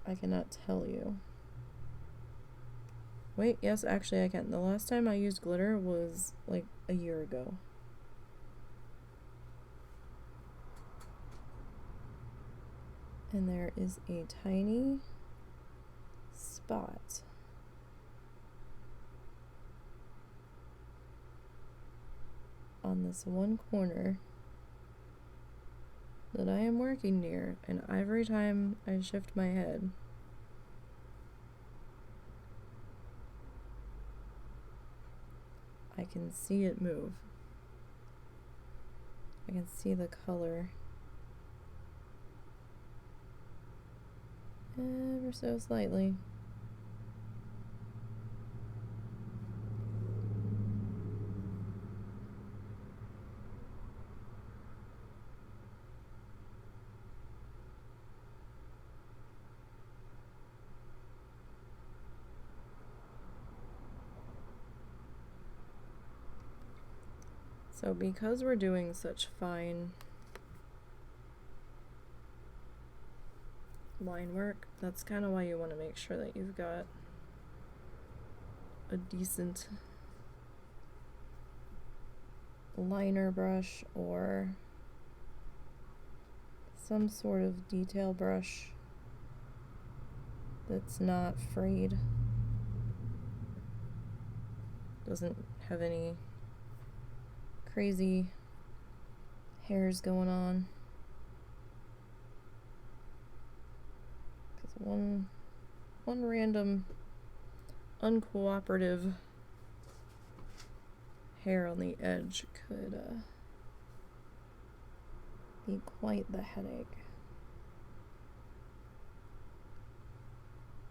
I cannot tell you. Wait, yes, actually I can. The last time I used glitter was like a year ago. And there is a tiny spot on this one corner that I am working near, and every time I shift my head, I can see it move. I can see the color ever so slightly. So because we're doing such fine line work, that's kind of why you want to make sure that you've got a decent liner brush or some sort of detail brush that's not frayed, doesn't have any crazy hairs going on. Because one random uncooperative hair on the edge could be quite the headache.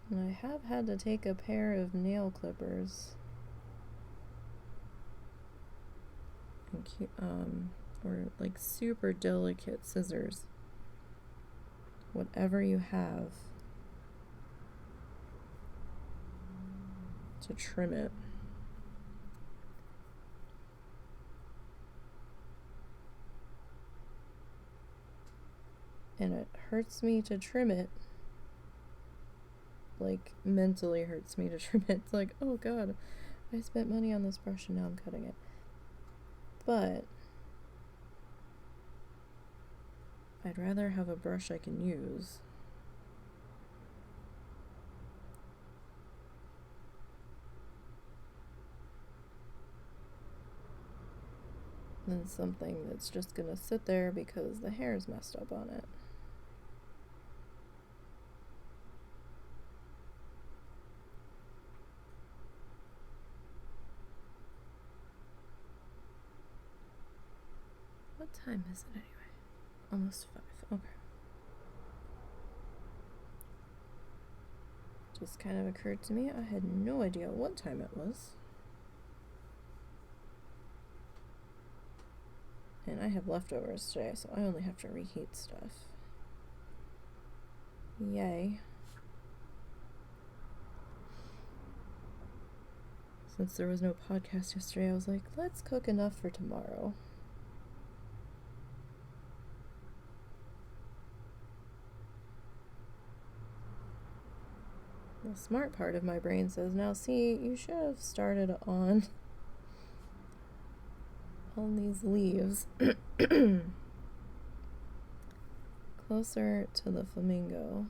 And I have had to take a pair of nail clippers and or like super delicate scissors, whatever you have, to trim it. and it hurts me to trim it. Like, mentally hurts me to trim it. It's like, oh god, I spent money on this brush and now I'm cutting it. But I'd rather have a brush I can use than something that's just gonna sit there because the hair's messed up on it. What time is it anyway? Almost 5. Okay. Just kind of occurred to me, I had no idea what time it was. And I have leftovers today, so I only have to reheat stuff. Yay. Since there was no podcast yesterday, I was like, let's cook enough for tomorrow. The smart part of my brain says, now see, you should have started on these leaves closer to the flamingo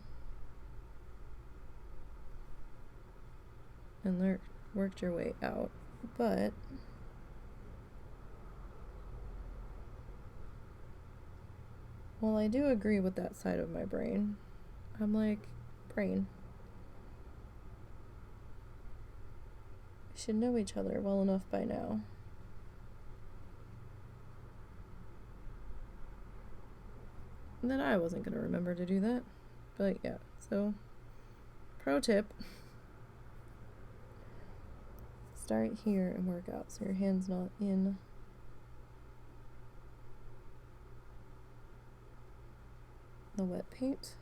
and worked your way out. But while I do agree with that side of my brain, I'm like, brain, we should know each other well enough by now. And then I wasn't going to remember to do that. But yeah, so pro tip, start here and work out so your hand's not in the wet paint.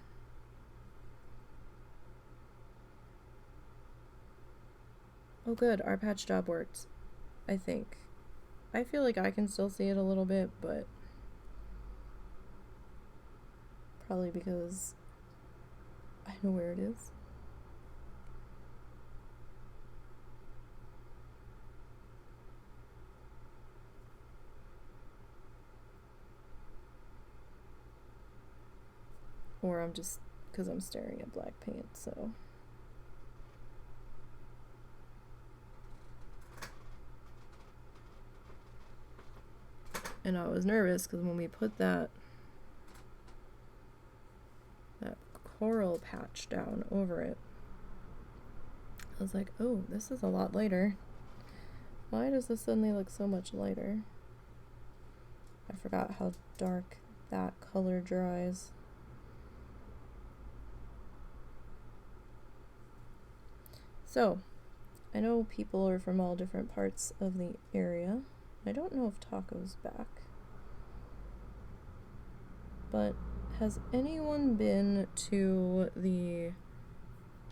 Oh good, our patch job worked, I think. I feel like I can still see it a little bit, but probably because I know where it is. Or I'm just, because I'm staring at black paint, so. And I was nervous because when we put that coral patch down over it, I was like, oh, this is a lot lighter. Why does this suddenly look so much lighter? I forgot how dark that color dries. So, I know people are from all different parts of the area. I don't know if Taco's back. But has anyone been to the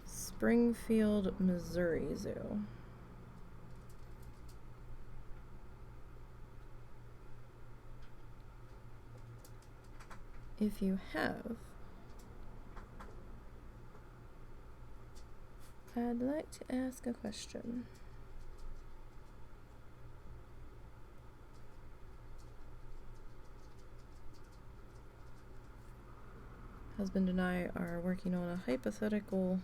Springfield, Missouri Zoo? If you have, I'd like to ask a question. Husband and I are working on a hypothetical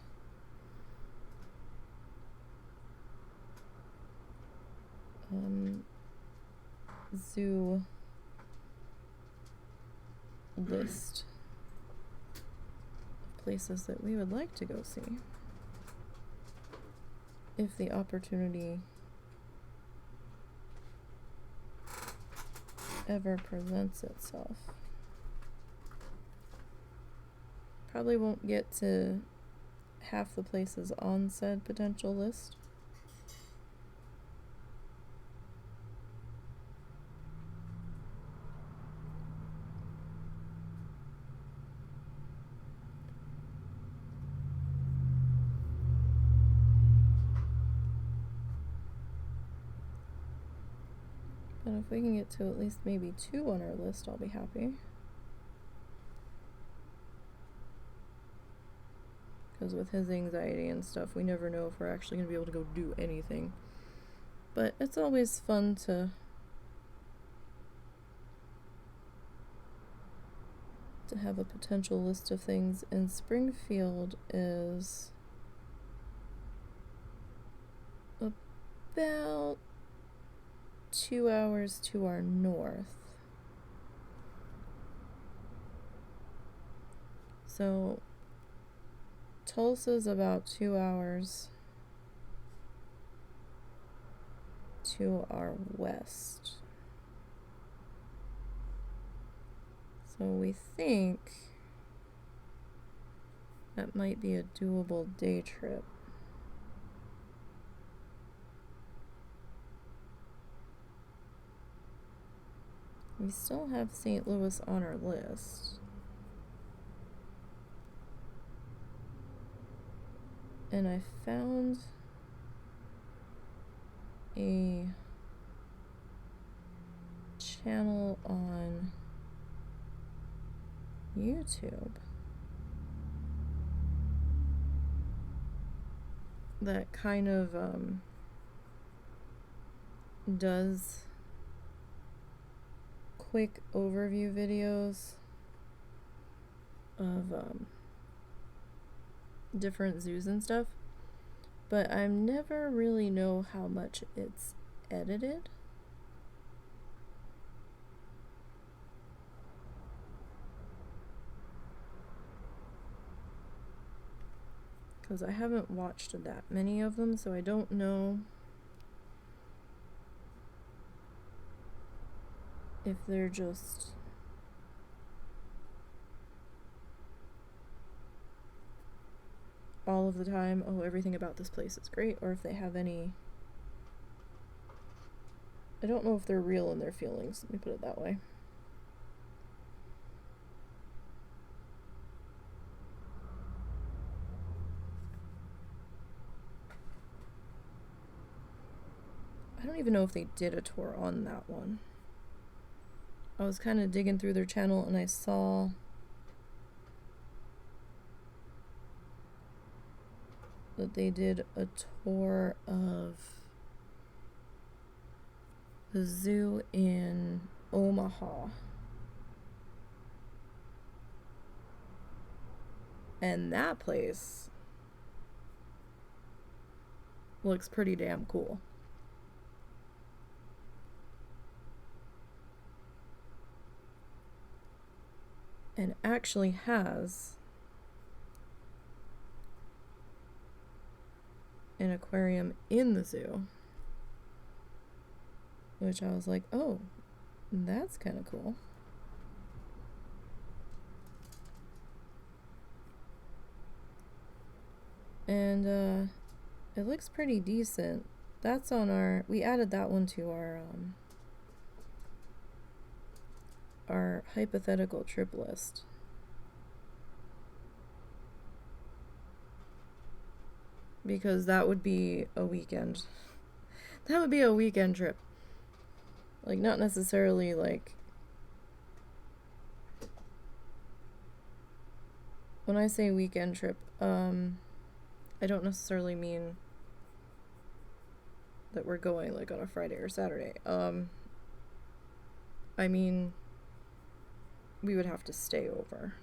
zoo list of places that we would like to go see if the opportunity ever presents itself. Probably won't get to half the places on said potential list. But if we can get to at least maybe 2 on our list, I'll be happy. because with his anxiety and stuff, we never know if we're actually going to be able to go do anything. But it's always fun to have a potential list of things. And Springfield is about 2 hours to our north. So Tulsa's about 2 hours to our west. So we think that might be a doable day trip. We still have St. Louis on our list. And I found a channel on YouTube that kind of does quick overview videos of different zoos and stuff, but I never really know how much it's edited. Because I haven't watched that many of them, so I don't know if they're just all of the time, oh, everything about this place is great, or if they have any, I don't know if they're real in their feelings, let me put it that way. I don't even know if they did a tour on that one. I was kind of digging through their channel and I saw that they did a tour of the zoo in Omaha. And that place looks pretty damn cool. And actually has an aquarium in the zoo, which I was like, oh, that's kind of cool. And it looks pretty decent. That's on our, we added that one to our hypothetical trip list. Because that would be a weekend. That would be a weekend trip. Like, not necessarily like, when I say weekend trip, I don't necessarily mean that we're going like on a Friday or Saturday. I mean, we would have to stay over.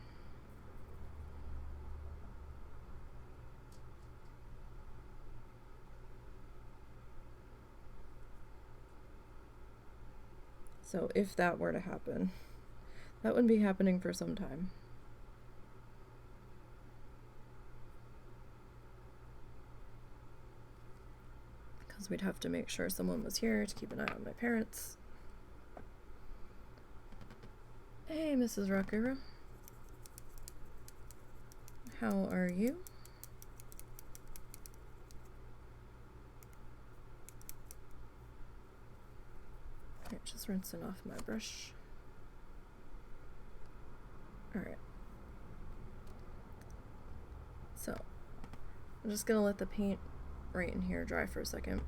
So if that were to happen, that would be happening for some time. Because we'd have to make sure someone was here to keep an eye on my parents. Hey, Mrs. Rakura. How are you? Alright, just rinsing off my brush. Alright. So, I'm just gonna let the paint right in here dry for a second.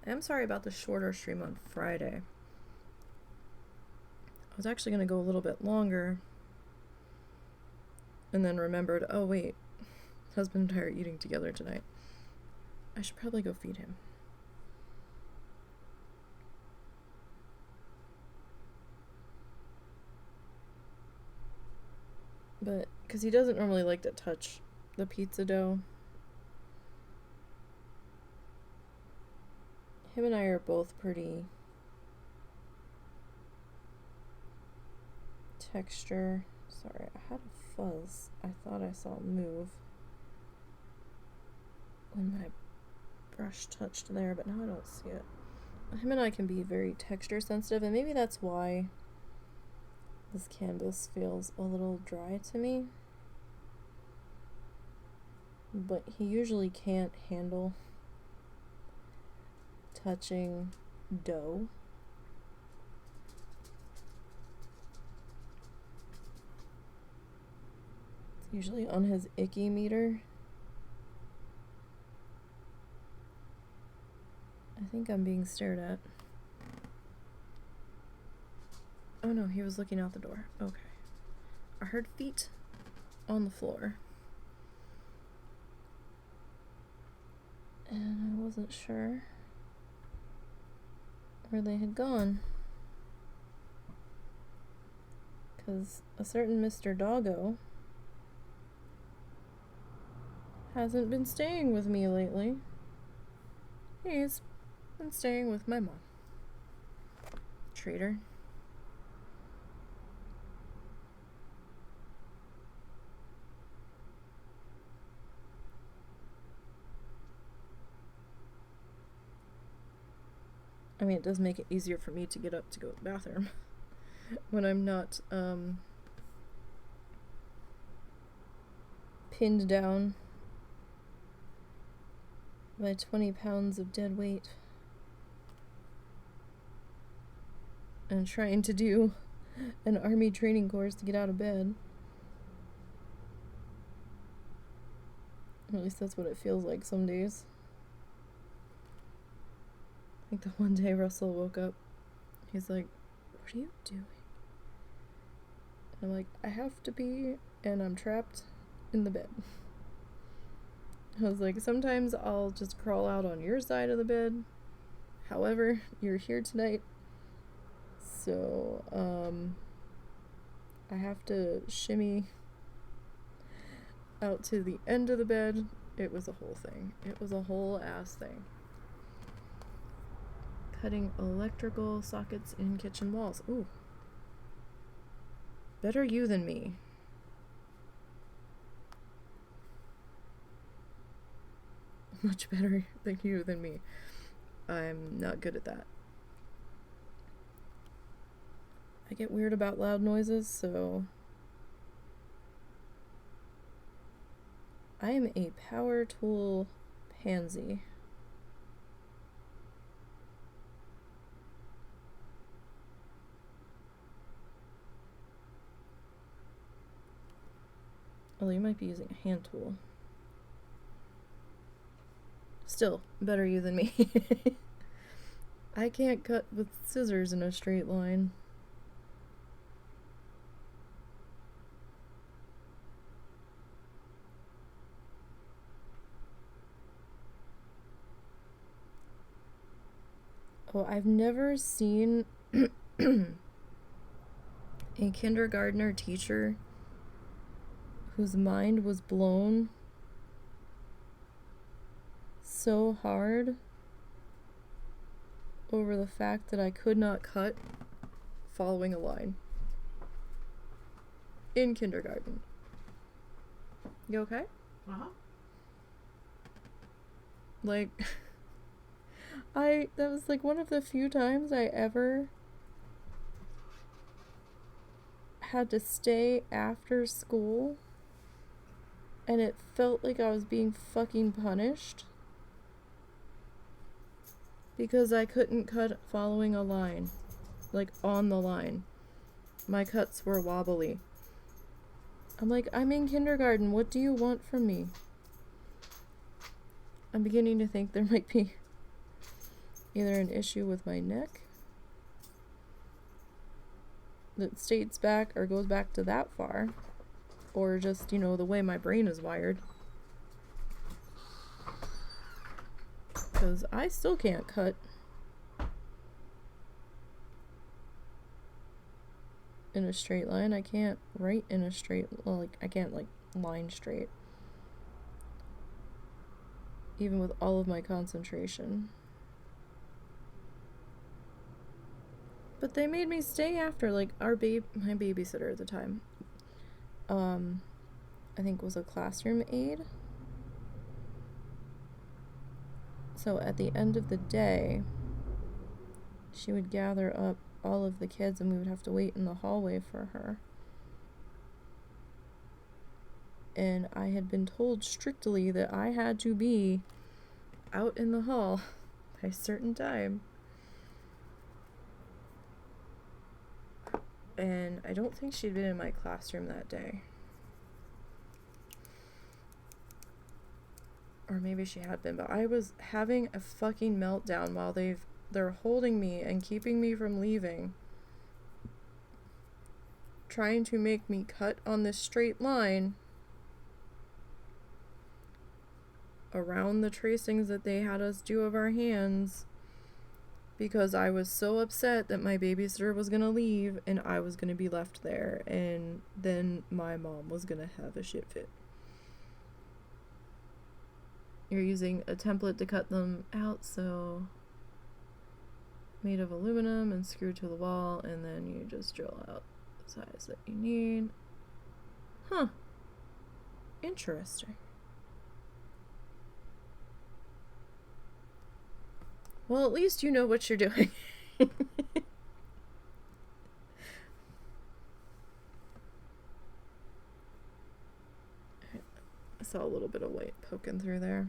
I'm sorry about the shorter stream on Friday. I was actually going to go a little bit longer, and then remembered, oh wait, husband and I are eating together tonight. I should probably go feed him. But, because he doesn't normally like to touch the pizza dough. Him and I are both pretty texture. Sorry, I had a fuzz. I thought I saw it move when my brush touched there, but now I don't see it. Him and I can be very texture sensitive, and maybe that's why this canvas feels a little dry to me. But he usually can't handle touching dough. It's usually on his icky meter. I think I'm being stared at. Oh no, he was looking out the door. Okay. I heard feet on the floor. And I wasn't sure where they had gone. Because a certain Mr. Doggo hasn't been staying with me lately. He's been staying with my mom. Traitor. I mean, it does make it easier for me to get up to go to the bathroom when I'm not pinned down by 20 pounds of dead weight and trying to do an army training course to get out of bed. At least that's what it feels like some days. I think the one day Russell woke up, he's like, "What are you doing?" And I'm like, "I have to pee, and I'm trapped in the bed." I was like, "Sometimes I'll just crawl out on your side of the bed. However, you're here tonight, so I have to shimmy out to the end of the bed." It was a whole thing. It was a whole ass thing. Cutting electrical sockets in kitchen walls. Ooh. Better you than me. Much better than you than me. I'm not good at that. I get weird about loud noises, so I am a power tool pansy. Well, you might be using a hand tool. Still, better you than me. I can't cut with scissors in a straight line. Oh, I've never seen a kindergartner teacher whose mind was blown so hard over the fact that I could not cut following a line in kindergarten. You okay? Uh-huh. Like, that was like one of the few times I ever had to stay after school and it felt like I was being fucking punished because I couldn't cut following a line, like on the line. My cuts were wobbly. I'm like, I'm in kindergarten, what do you want from me? I'm beginning to think there might be either an issue with my neck that states back or goes back to that far, or just, you know, the way my brain is wired. Because I still can't cut in a straight line. I can't write in a straight, well, like, I can't, like, line straight. Even with all of my concentration. But they made me stay after, like, my babysitter at the time, I think was a classroom aide. So at the end of the day, she would gather up all of the kids and we would have to wait in the hallway for her. And I had been told strictly that I had to be out in the hall by a certain time. And I don't think she'd been in my classroom that day. Or maybe she had been, but I was having a fucking meltdown while they're holding me and keeping me from leaving. Trying to make me cut on this straight line around the tracings that they had us do of our hands. Because I was so upset that my babysitter was going to leave and I was going to be left there. And then my mom was going to have a shit fit. You're using a template to cut them out, so made of aluminum and screwed to the wall, and then you just drill out the size that you need. Huh. Interesting. Well, at least you know what you're doing. I saw a little bit of white poking through there.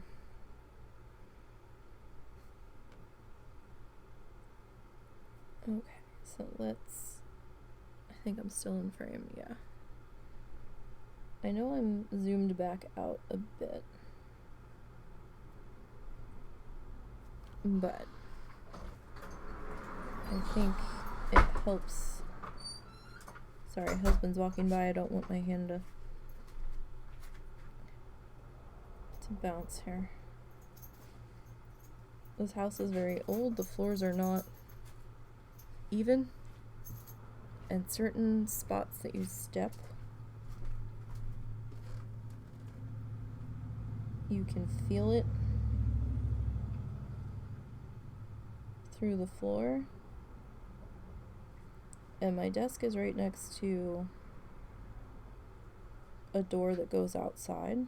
Okay, so let's... I think I'm still in frame, yeah. I know I'm zoomed back out a bit. But I think it helps. Sorry, husband's walking by. I don't want my hand to bounce here. This house is very old. The floors are not even. And certain spots that you step, you can feel it through the floor. And my desk is right next to a door that goes outside.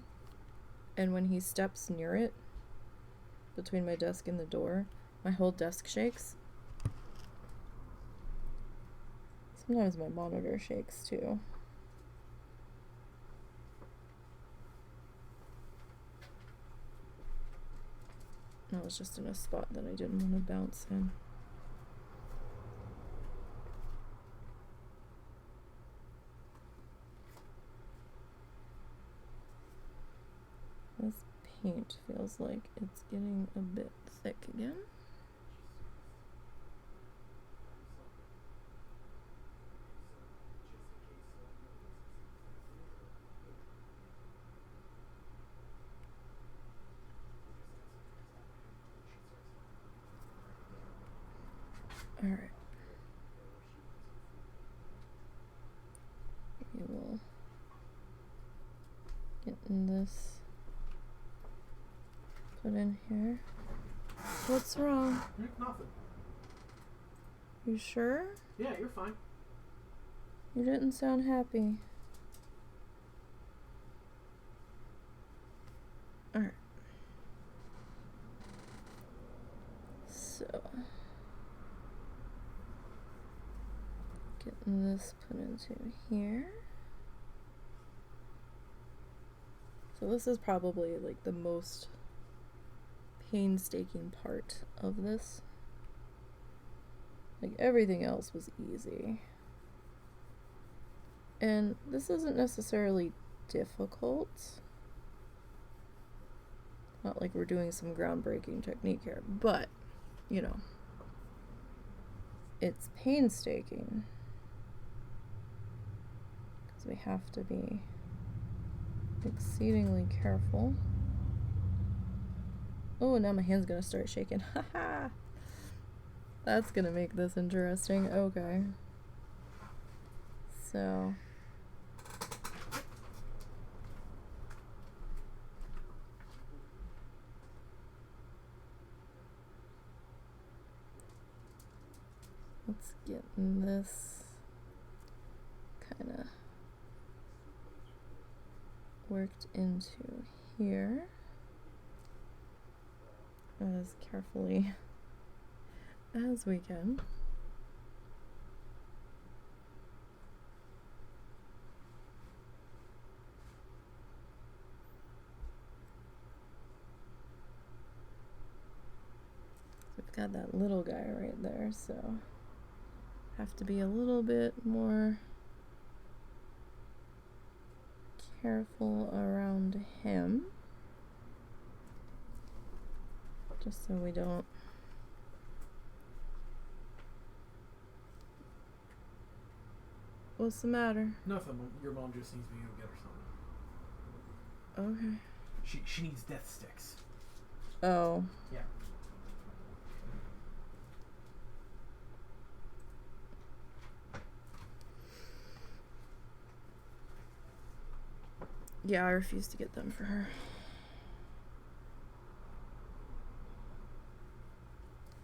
And when he steps near it, between my desk and the door, my whole desk shakes. Sometimes my monitor shakes too. I was just in a spot that I didn't want to bounce in. This paint feels like it's getting a bit thick again. All right. We will get in this. Put in here. What's wrong? Nothing. You sure? Yeah, you're fine. You didn't sound happy. Alright. So, getting this put into here. So this is probably like the most painstaking part of this. Like everything else was easy. And this isn't necessarily difficult. Not like we're doing some groundbreaking technique here, but, you know, it's painstaking. So we have to be exceedingly careful. Oh, now my hand's gonna start shaking. Haha! That's gonna make this interesting. Okay. So. Let's get this kind of worked into here as carefully as we can. We've got that little guy right there, so have to be a little bit more careful around him, just so we don't What's the matter? Nothing. Your mom just needs me to go get her something. Okay. She needs death sticks. Oh. Yeah. Yeah, I refuse to get them for her.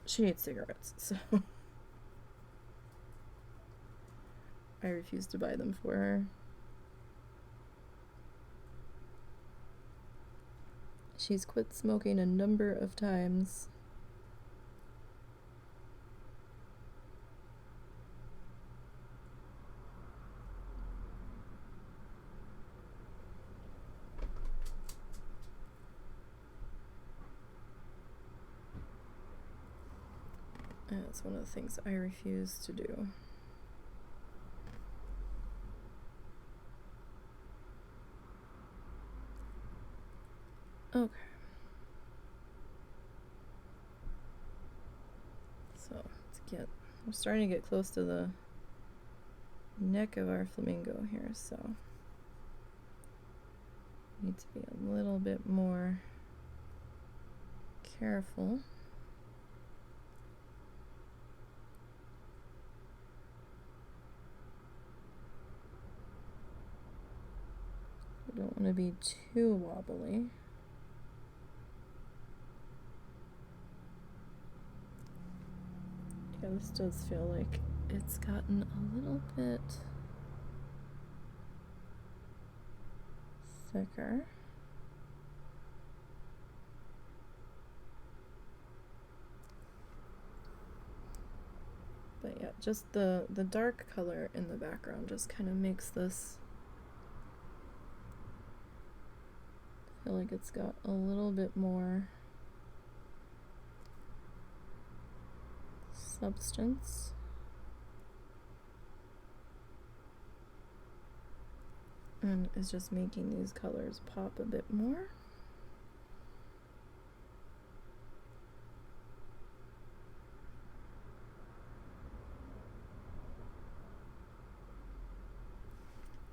She needs cigarettes, so I refuse to buy them for her. She's quit smoking a number of times. That's one of the things I refuse to do. Okay. So we're starting to get close to the neck of our flamingo here, so need to be a little bit more careful. We don't want to be too wobbly. Yeah, this does feel like it's gotten a little bit thicker. But yeah, just the dark color in the background just kind of makes this feel like it's got a little bit more substance. And is just making these colors pop a bit more.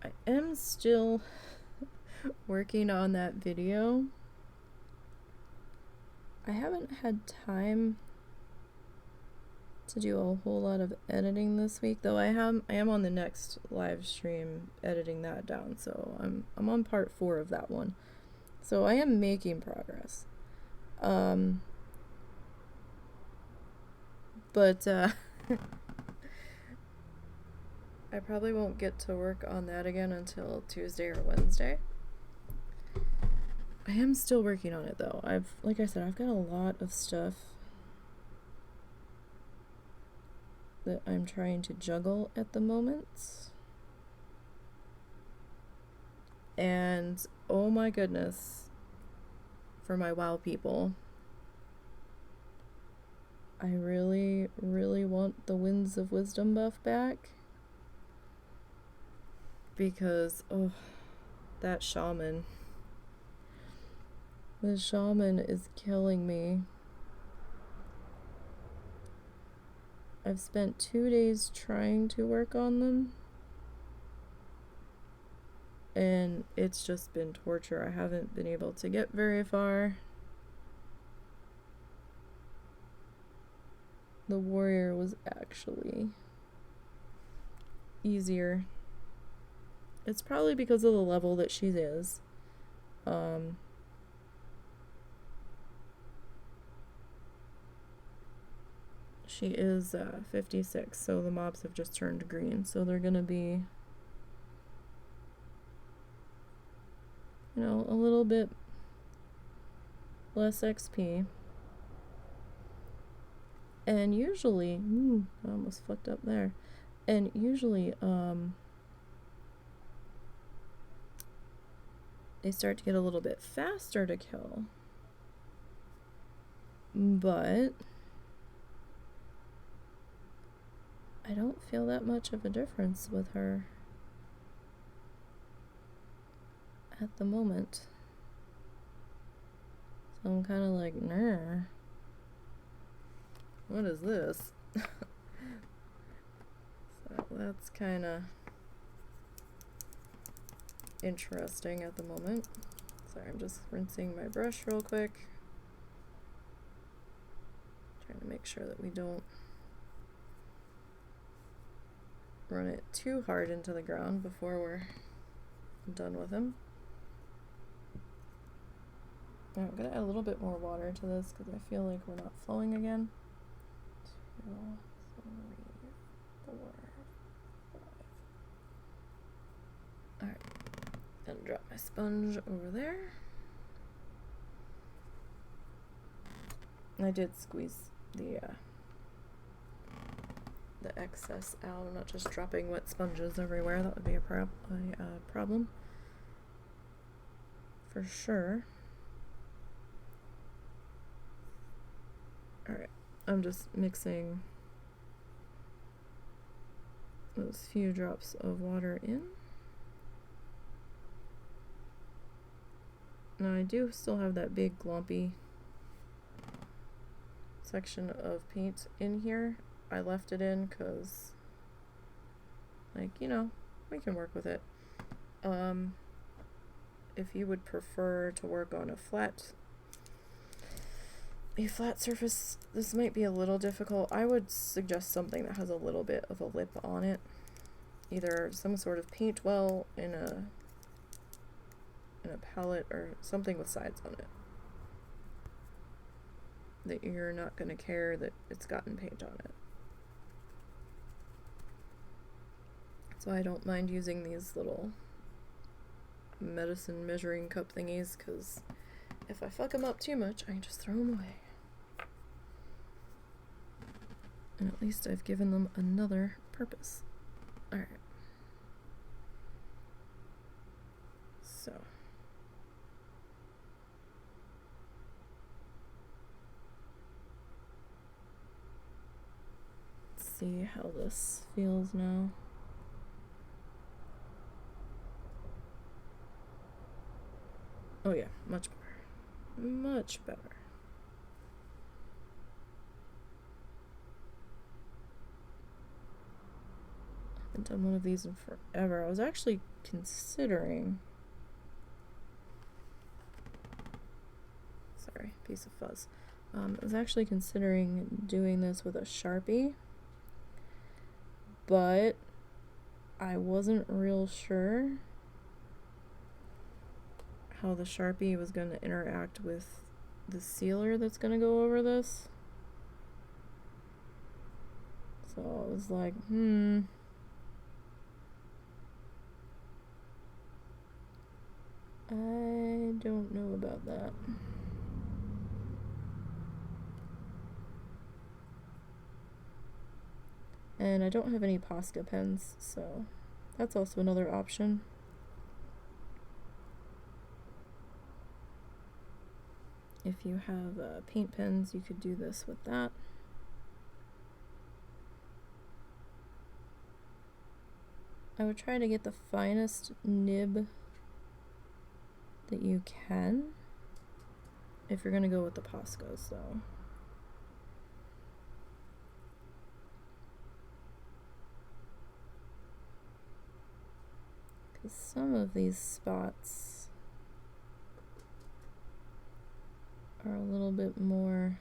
I am still working on that video. I haven't had time to do a whole lot of editing this week, though I am on the next live stream editing that down, so I'm on part 4 of that one. So I am making progress. But I probably won't get to work on that again until Tuesday or Wednesday. I am still working on it though. Like I said, I've got a lot of stuff that I'm trying to juggle at the moment. And oh my goodness, for my WoW people, I really, really want the Winds of Wisdom buff back. Because, oh, that shaman. The shaman is killing me. I've spent 2 days trying to work on them. and it's just been torture. I haven't been able to get very far. The warrior was actually easier. It's probably because of the level that she is. She is 56, so the mobs have just turned green, so they're gonna be, you know, a little bit less XP. And usually, I almost fucked up there. And usually, they start to get a little bit faster to kill. But I don't feel that much of a difference with her at the moment. So I'm kind of like, nah. What is this? So that's kind of interesting at the moment. Sorry, I'm just rinsing my brush real quick. Trying to make sure that we don't run it too hard into the ground before we're done with him. I'm gonna add a little bit more water to this because I feel like we're not flowing again. 2, 3, 4, 5. Alright, gonna drop my sponge over there. I did squeeze the excess out. I'm not just dropping wet sponges everywhere. That would be a problem for sure. Alright, I'm just mixing those few drops of water in. Now I do still have that big glompy section of paint in here. I left it in because, like, you know, we can work with it. If you would prefer to work on a flat surface, this might be a little difficult. I would suggest something that has a little bit of a lip on it. Either some sort of paint well in a palette or something with sides on it. That you're not going to care that it's gotten paint on it. So I don't mind using these little medicine measuring cup thingies, because if I fuck them up too much, I can just throw them away. And at least I've given them another purpose. Alright. So. Let's see how this feels now. Oh yeah, much better. Much better. I haven't done one of these in forever. I was actually considering... Sorry, piece of fuzz. I was actually considering doing this with a Sharpie, but I wasn't real sure how the Sharpie was going to interact with the sealer that's going to go over this. So I was like, I don't know about that. And I don't have any Posca pens, so that's also another option. If you have paint pens, you could do this with that. I would try to get the finest nib that you can if you're going to go with the Poscas, though. some of these spots are a little bit more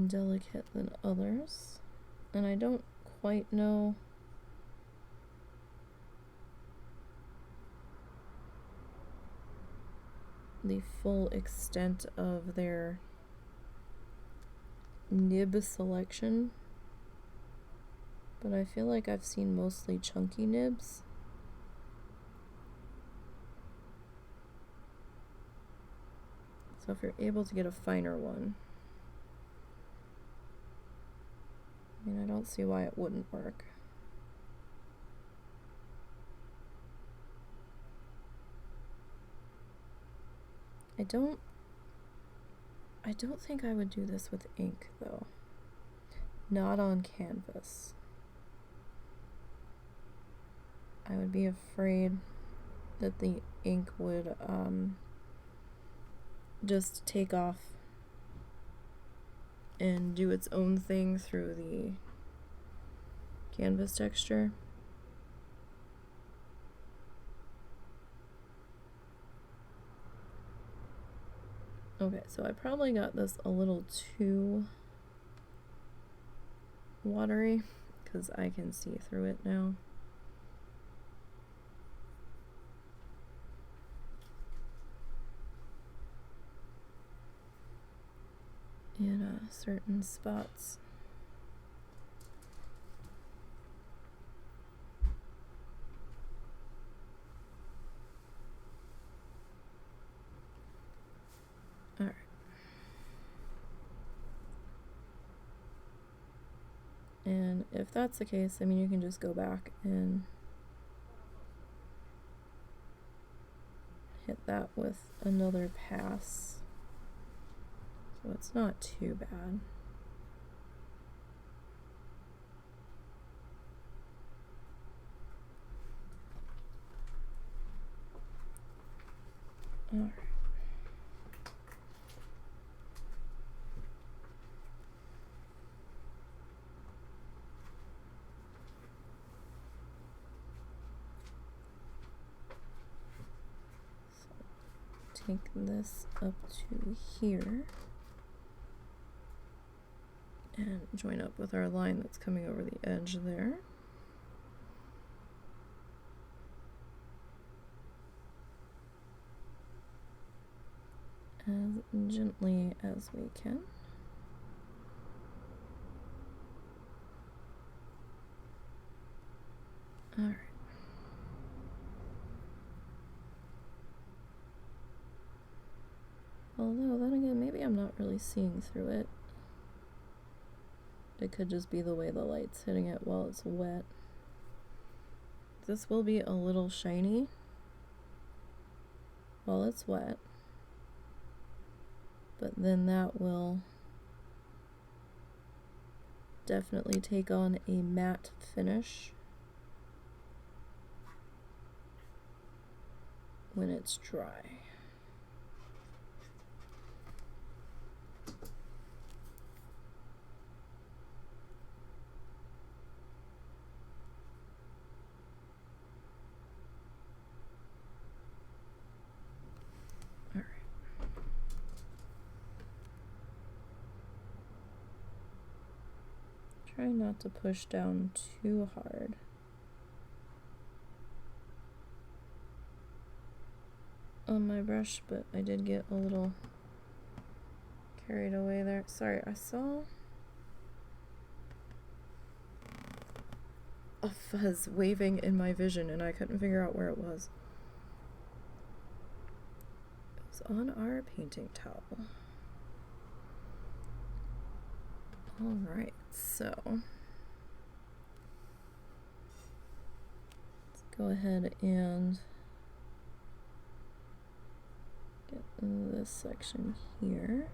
delicate than others, and I don't quite know the full extent of their nib selection, but I feel like I've seen mostly chunky nibs. So if you're able to get a finer one, I mean, I don't see why it wouldn't work. I don't think I would do this with ink though. Not on canvas. I would be afraid that the ink would just take off and do its own thing through the canvas texture. Okay, so I probably got this a little too watery because I can see through it now. In certain spots. Alright. And if that's the case, I mean, you can just go back and hit that with another pass. So it's not too bad. All right. So take this up to here. And join up with our line that's coming over the edge there. As gently as we can. All right. Although, then again, maybe I'm not really seeing through it. It could just be the way the light's hitting it while it's wet. This will be a little shiny while it's wet, but then that will definitely take on a matte finish when it's dry. Try not to push down too hard. On my brush, but I did get a little carried away there. Sorry, I saw a fuzz waving in my vision and I couldn't figure out where it was. It was on our painting towel. Alright, so let's go ahead and get this section here.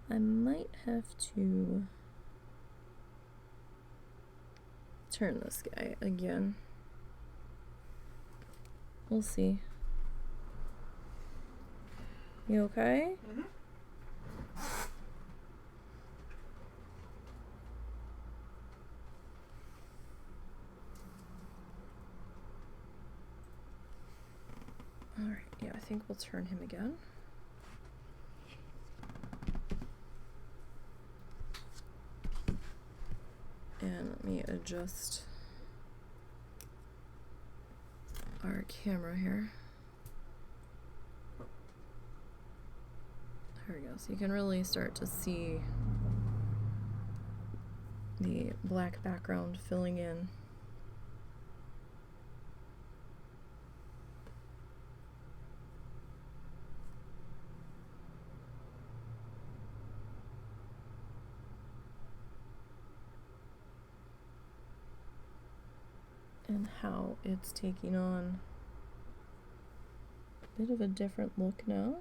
I might have to turn this guy again. We'll see. You okay? Mm-hmm. think we'll turn him again. And let me adjust our camera here. There we go. So you can really start to see the black background filling in. And how it's taking on a bit of a different look now.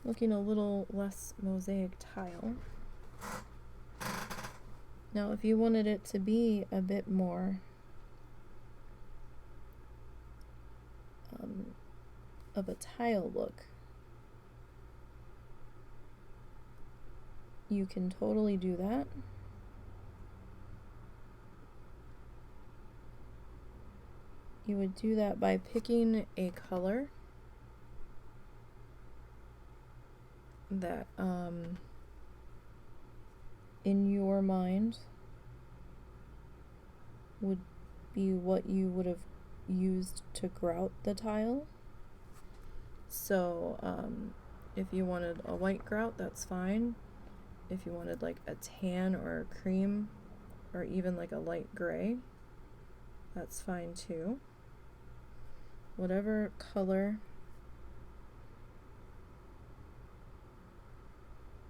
Looking a little less mosaic tile. Now, if you wanted it to be a bit more of a tile look, you can totally do that. You would do that by picking a color that in your mind would be what you would have used to grout the tile. So if you wanted a white grout, that's fine. If you wanted like a tan or a cream or even like a light gray, that's fine too. Whatever color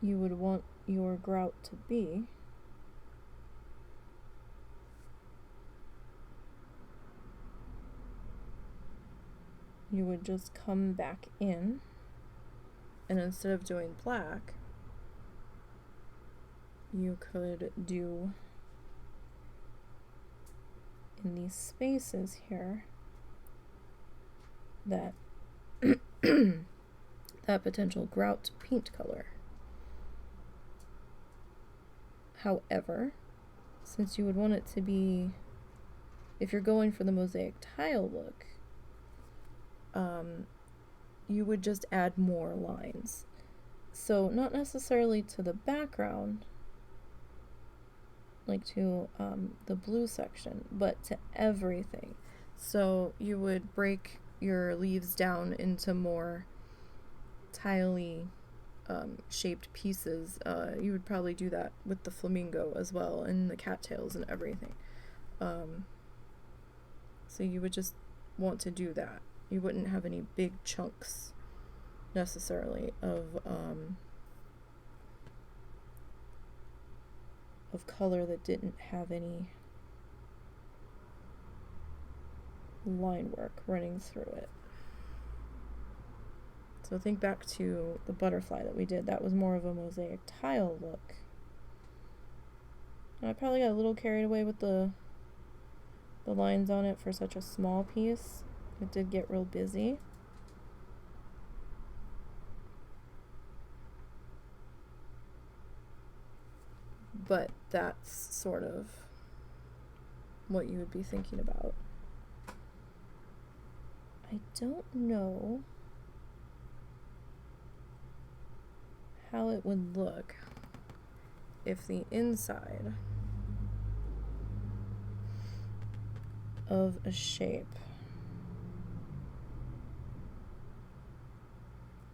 you would want your grout to be, you would just come back in, and instead of doing black, you could do in these spaces here that that potential grout paint color. However, since you would want it to be, if you're going for the mosaic tile look, you would just add more lines. So not necessarily to the background, like to the blue section, but to everything. So you would break your leaves down into more tiley shaped pieces. You would probably do that with the flamingo as well, and the cattails and everything. So you would just want to do that. You wouldn't have any big chunks necessarily of color that didn't have any line work running through it. So think back to the butterfly that we did. That was more of a mosaic tile look. And I probably got a little carried away with the lines on it for such a small piece. It did get real busy. But that's sort of what you would be thinking about. I don't know how it would look if the inside of a shape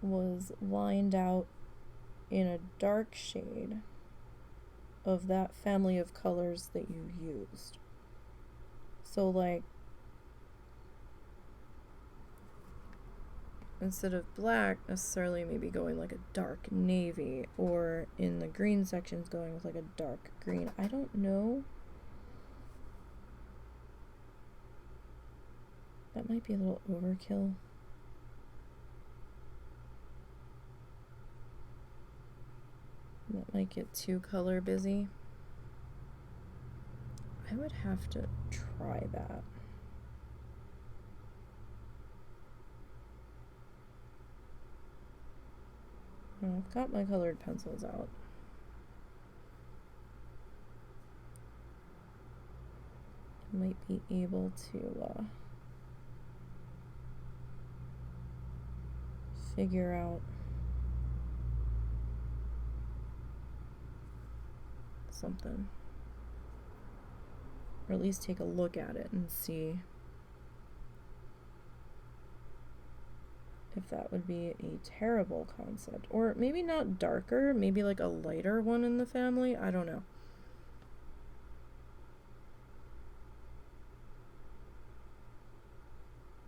was lined out in a dark shade of that family of colors that you used. So like, instead of black necessarily, maybe going like a dark navy, or in the green sections going with like a dark green. I don't know. That might be a little overkill. That might get too color busy. I would have to try that. I've got my colored pencils out. might be able to figure out something, or at least take a look at it and see if that would be a terrible concept. Or maybe not darker, maybe like a lighter one in the family. I don't know.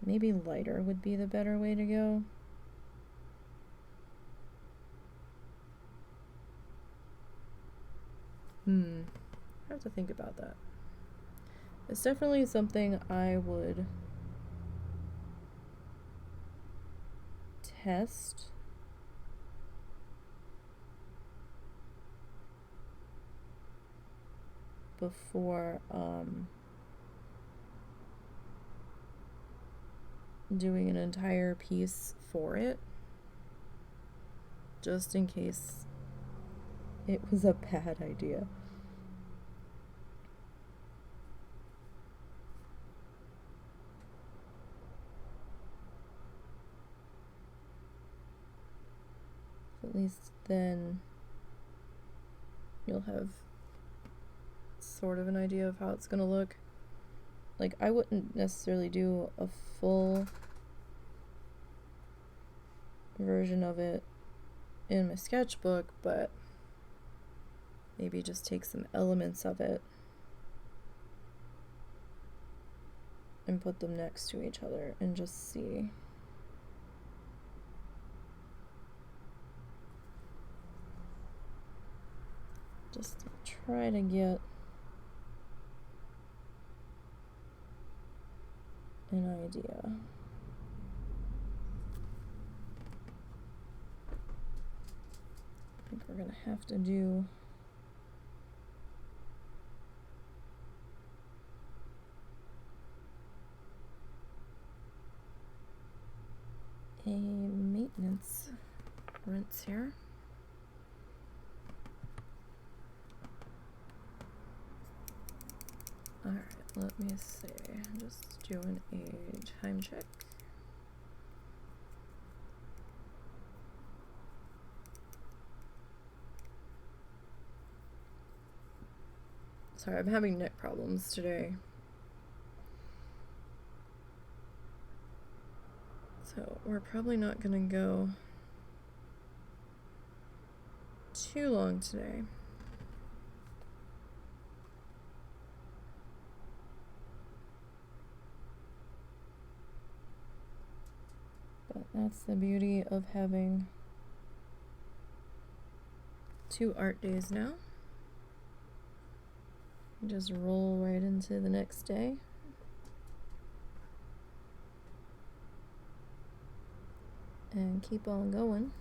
Maybe lighter would be the better way to go. I have to think about that. It's definitely something I would test before doing an entire piece for it, just in case it was a bad idea. At least then you'll have sort of an idea of how it's gonna look. Like, I wouldn't necessarily do a full version of it in my sketchbook, but maybe just take some elements of it and put them next to each other and just see. Just to try to get an idea. I think we're gonna have to do a maintenance rinse here. Alright, let me see. I'm just doing a time check. Sorry, I'm having neck problems today. So we're probably not gonna go too long today. But that's the beauty of having 2 art days now. You just roll right into the next day. And keep on going.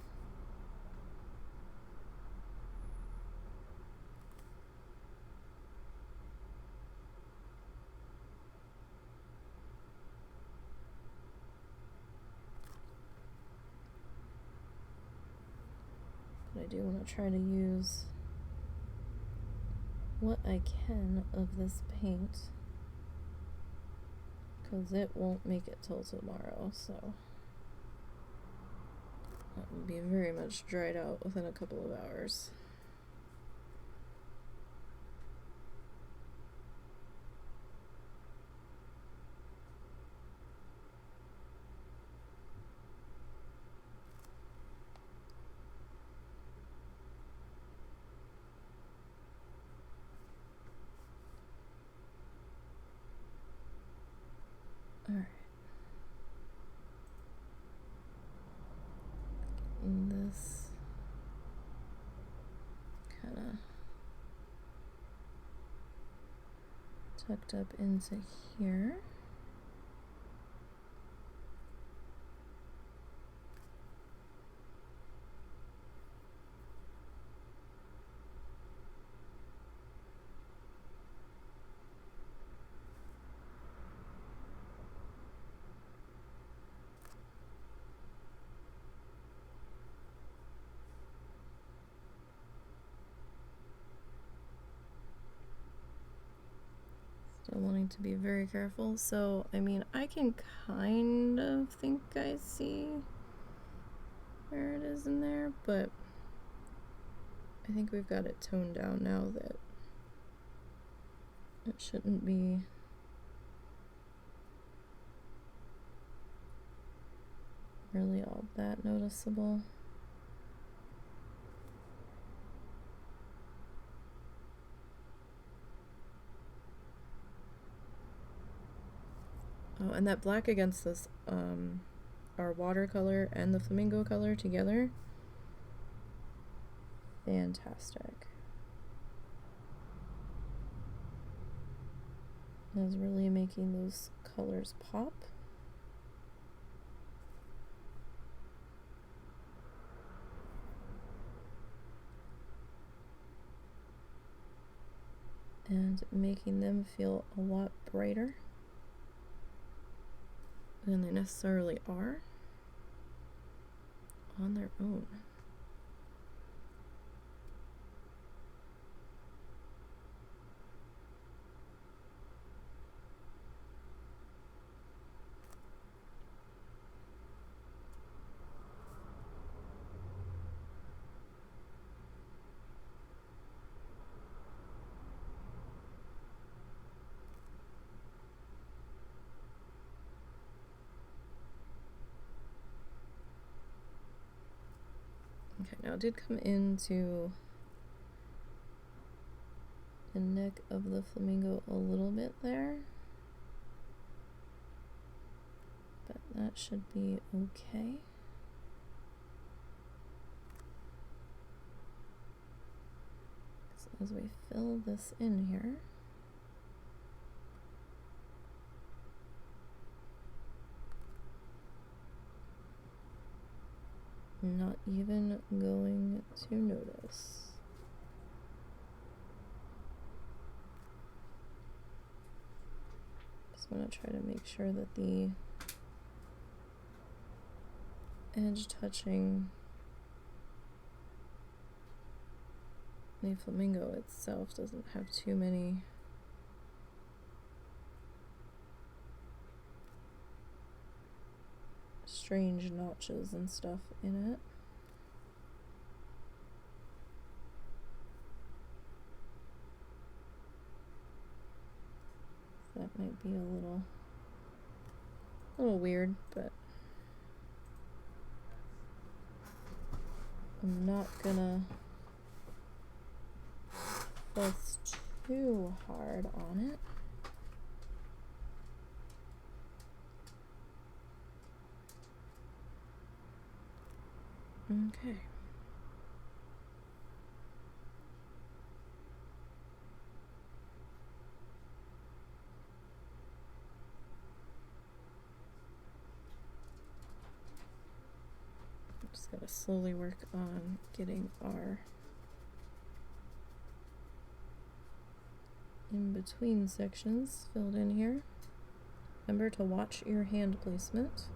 But I do want to try to use what I can of this paint, because it won't make it till tomorrow, so that will be very much dried out within a couple of hours. Alright. And this kind of tucked up into here. Still wanting trying to be very careful. So, I mean, I can kind of think I see where it is in there, but I think we've got it toned down now that it shouldn't be really all that noticeable. Oh, and that black against this, our watercolor and the flamingo color together, fantastic. It's really making those colors pop. And making them feel a lot brighter than they necessarily are on their own. Okay, now it did come into the neck of the flamingo a little bit there, but that should be okay. So as we fill this in here, not even going to notice. Just want to try to make sure that the edge touching the flamingo itself doesn't have too many strange notches and stuff in it. That might be a little weird, but I'm not gonna fuss too hard on it. Okay. I'm just gonna slowly work on getting our in-between sections filled in here. Remember to watch your hand placement.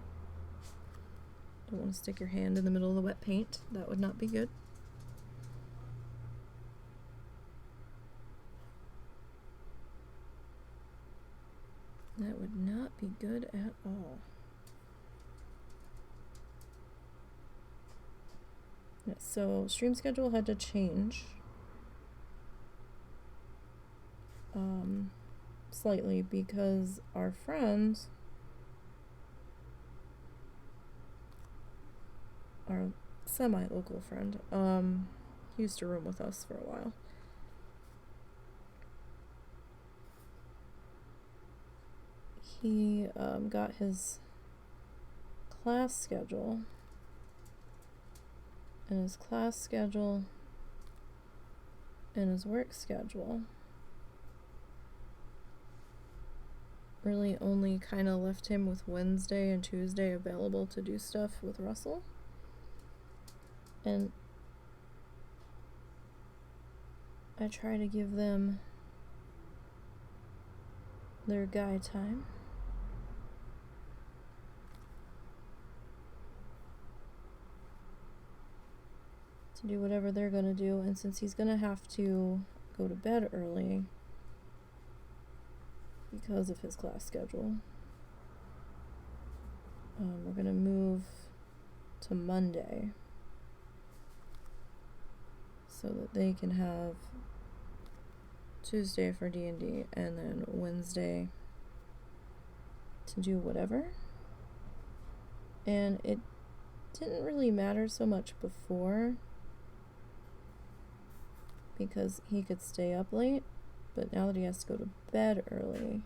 Don't want to stick your hand in the middle of the wet paint. That would not be good. That would not be good at all. Yeah, so stream schedule had to change slightly because our friend, our semi-local friend, he used to room with us for a while. He got his class schedule, and his class schedule and his work schedule really only kind of left him with Wednesday and Tuesday available to do stuff with Russell. And I try to give them their guy time. To do whatever they're gonna do, and since he's gonna have to go to bed early, because of his class schedule. We're gonna move to Monday so that they can have Tuesday for D&D and then Wednesday to do whatever. And it didn't really matter so much before because he could stay up late, but now that he has to go to bed early,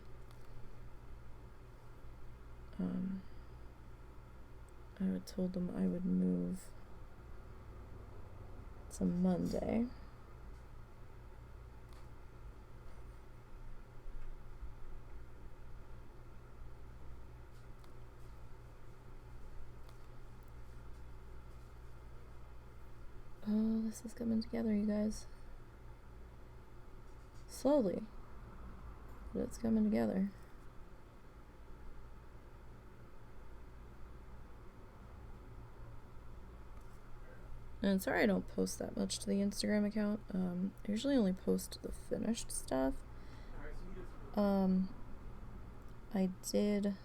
I had told them I would move to Monday. Oh, this is coming together, you guys. Slowly, but it's coming together. And sorry I don't post that much to the Instagram account. I usually only post the finished stuff. I did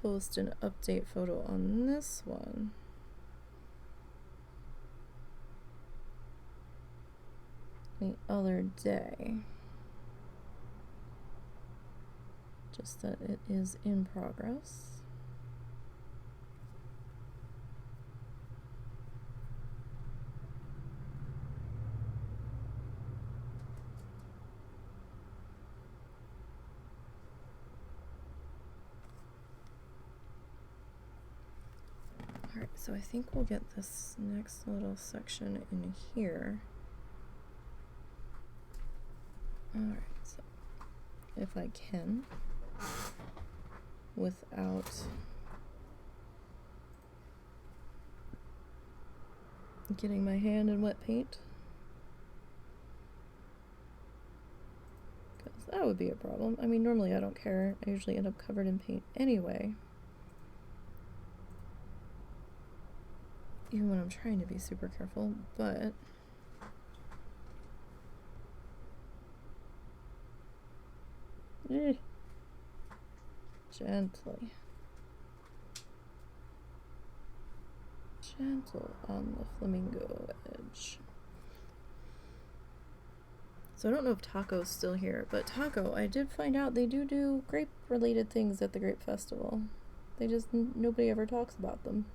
post an update photo on this one. The other day. Just that it is in progress. Alright, so I think we'll get this next little section in here. Alright, so if I can, without getting my hand in wet paint, because that would be a problem. I mean, normally I don't care. I usually end up covered in paint anyway. Even when I'm trying to be super careful, but gently. Gentle on the flamingo edge. So I don't know if Taco's still here, but Taco, I did find out they do grape-related things at the Grape Festival. They just, nobody ever talks about them.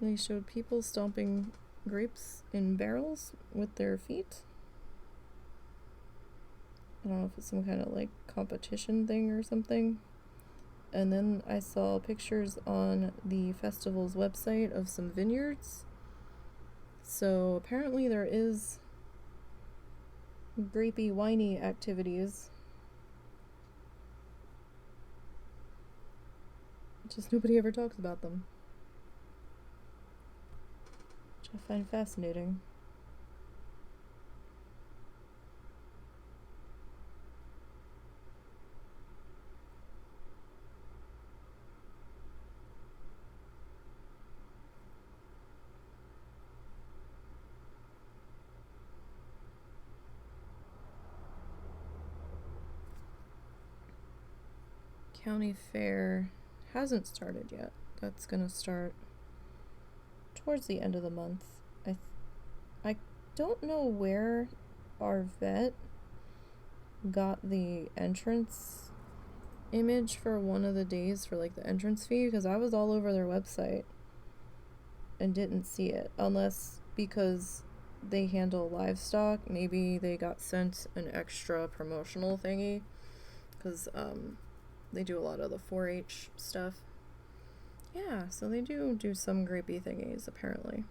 They showed people stomping grapes in barrels with their feet. I don't know if it's some kind of like competition thing or something. And then I saw pictures on the festival's website of some vineyards. So apparently there is grapey, winey activities. Just nobody ever talks about them. Which I find fascinating. County Fair hasn't started yet. That's gonna start towards the end of the month. I don't know where our vet got the entrance image for one of the days for like the entrance fee, because I was all over their website and didn't see it, unless because they handle livestock, maybe they got sent an extra promotional thingy, because they do a lot of the 4-H stuff. Yeah, so they do some grapey thingies, apparently.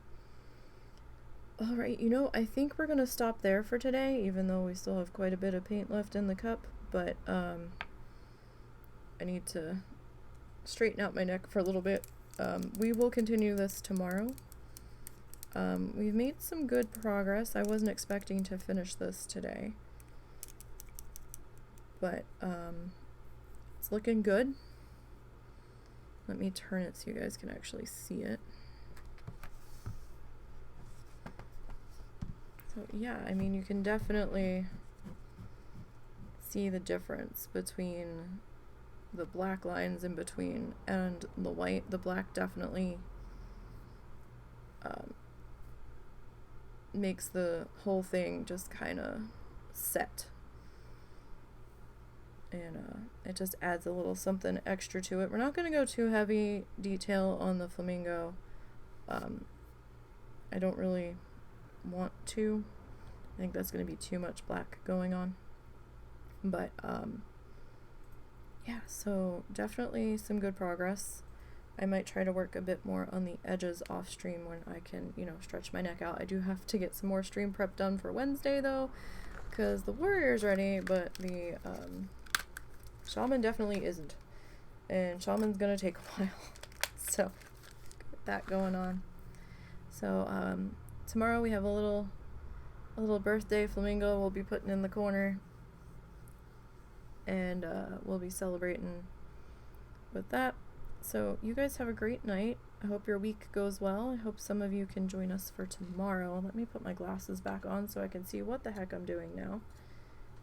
Alright, you know, I think we're gonna stop there for today, even though we still have quite a bit of paint left in the cup, but, I need to straighten out my neck for a little bit. We will continue this tomorrow. We've made some good progress. I wasn't expecting to finish this today, but, it's looking good. Let me turn it so you guys can actually see it. So yeah, I mean, you can definitely see the difference between the black lines in between and the white. The black definitely makes the whole thing just kind of set. And it just adds a little something extra to it. We're not going to go too heavy detail on the flamingo. I don't really want to. I think that's going to be too much black going on. But yeah, so definitely some good progress. I might try to work a bit more on the edges off stream when I can, you know, stretch my neck out. I do have to get some more stream prep done for Wednesday though, because the warrior's ready, but the shaman definitely isn't. And shaman's gonna take a while. So got that going on. So tomorrow we have a little birthday flamingo we'll be putting in the corner, and we'll be celebrating with that. So you guys have a great night. I hope your week goes well. I hope some of you can join us for tomorrow. Let me put my glasses back on so I can see what the heck I'm doing now.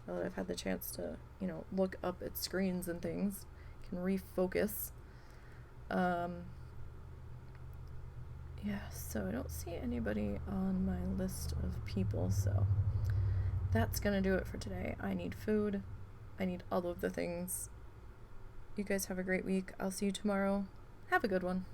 Now that I've had the chance to, you know, look up at screens and things, can refocus. Yeah, so I don't see anybody on my list of people, so that's gonna do it for today. I need food. I need all of the things. You guys have a great week. I'll see you tomorrow. Have a good one.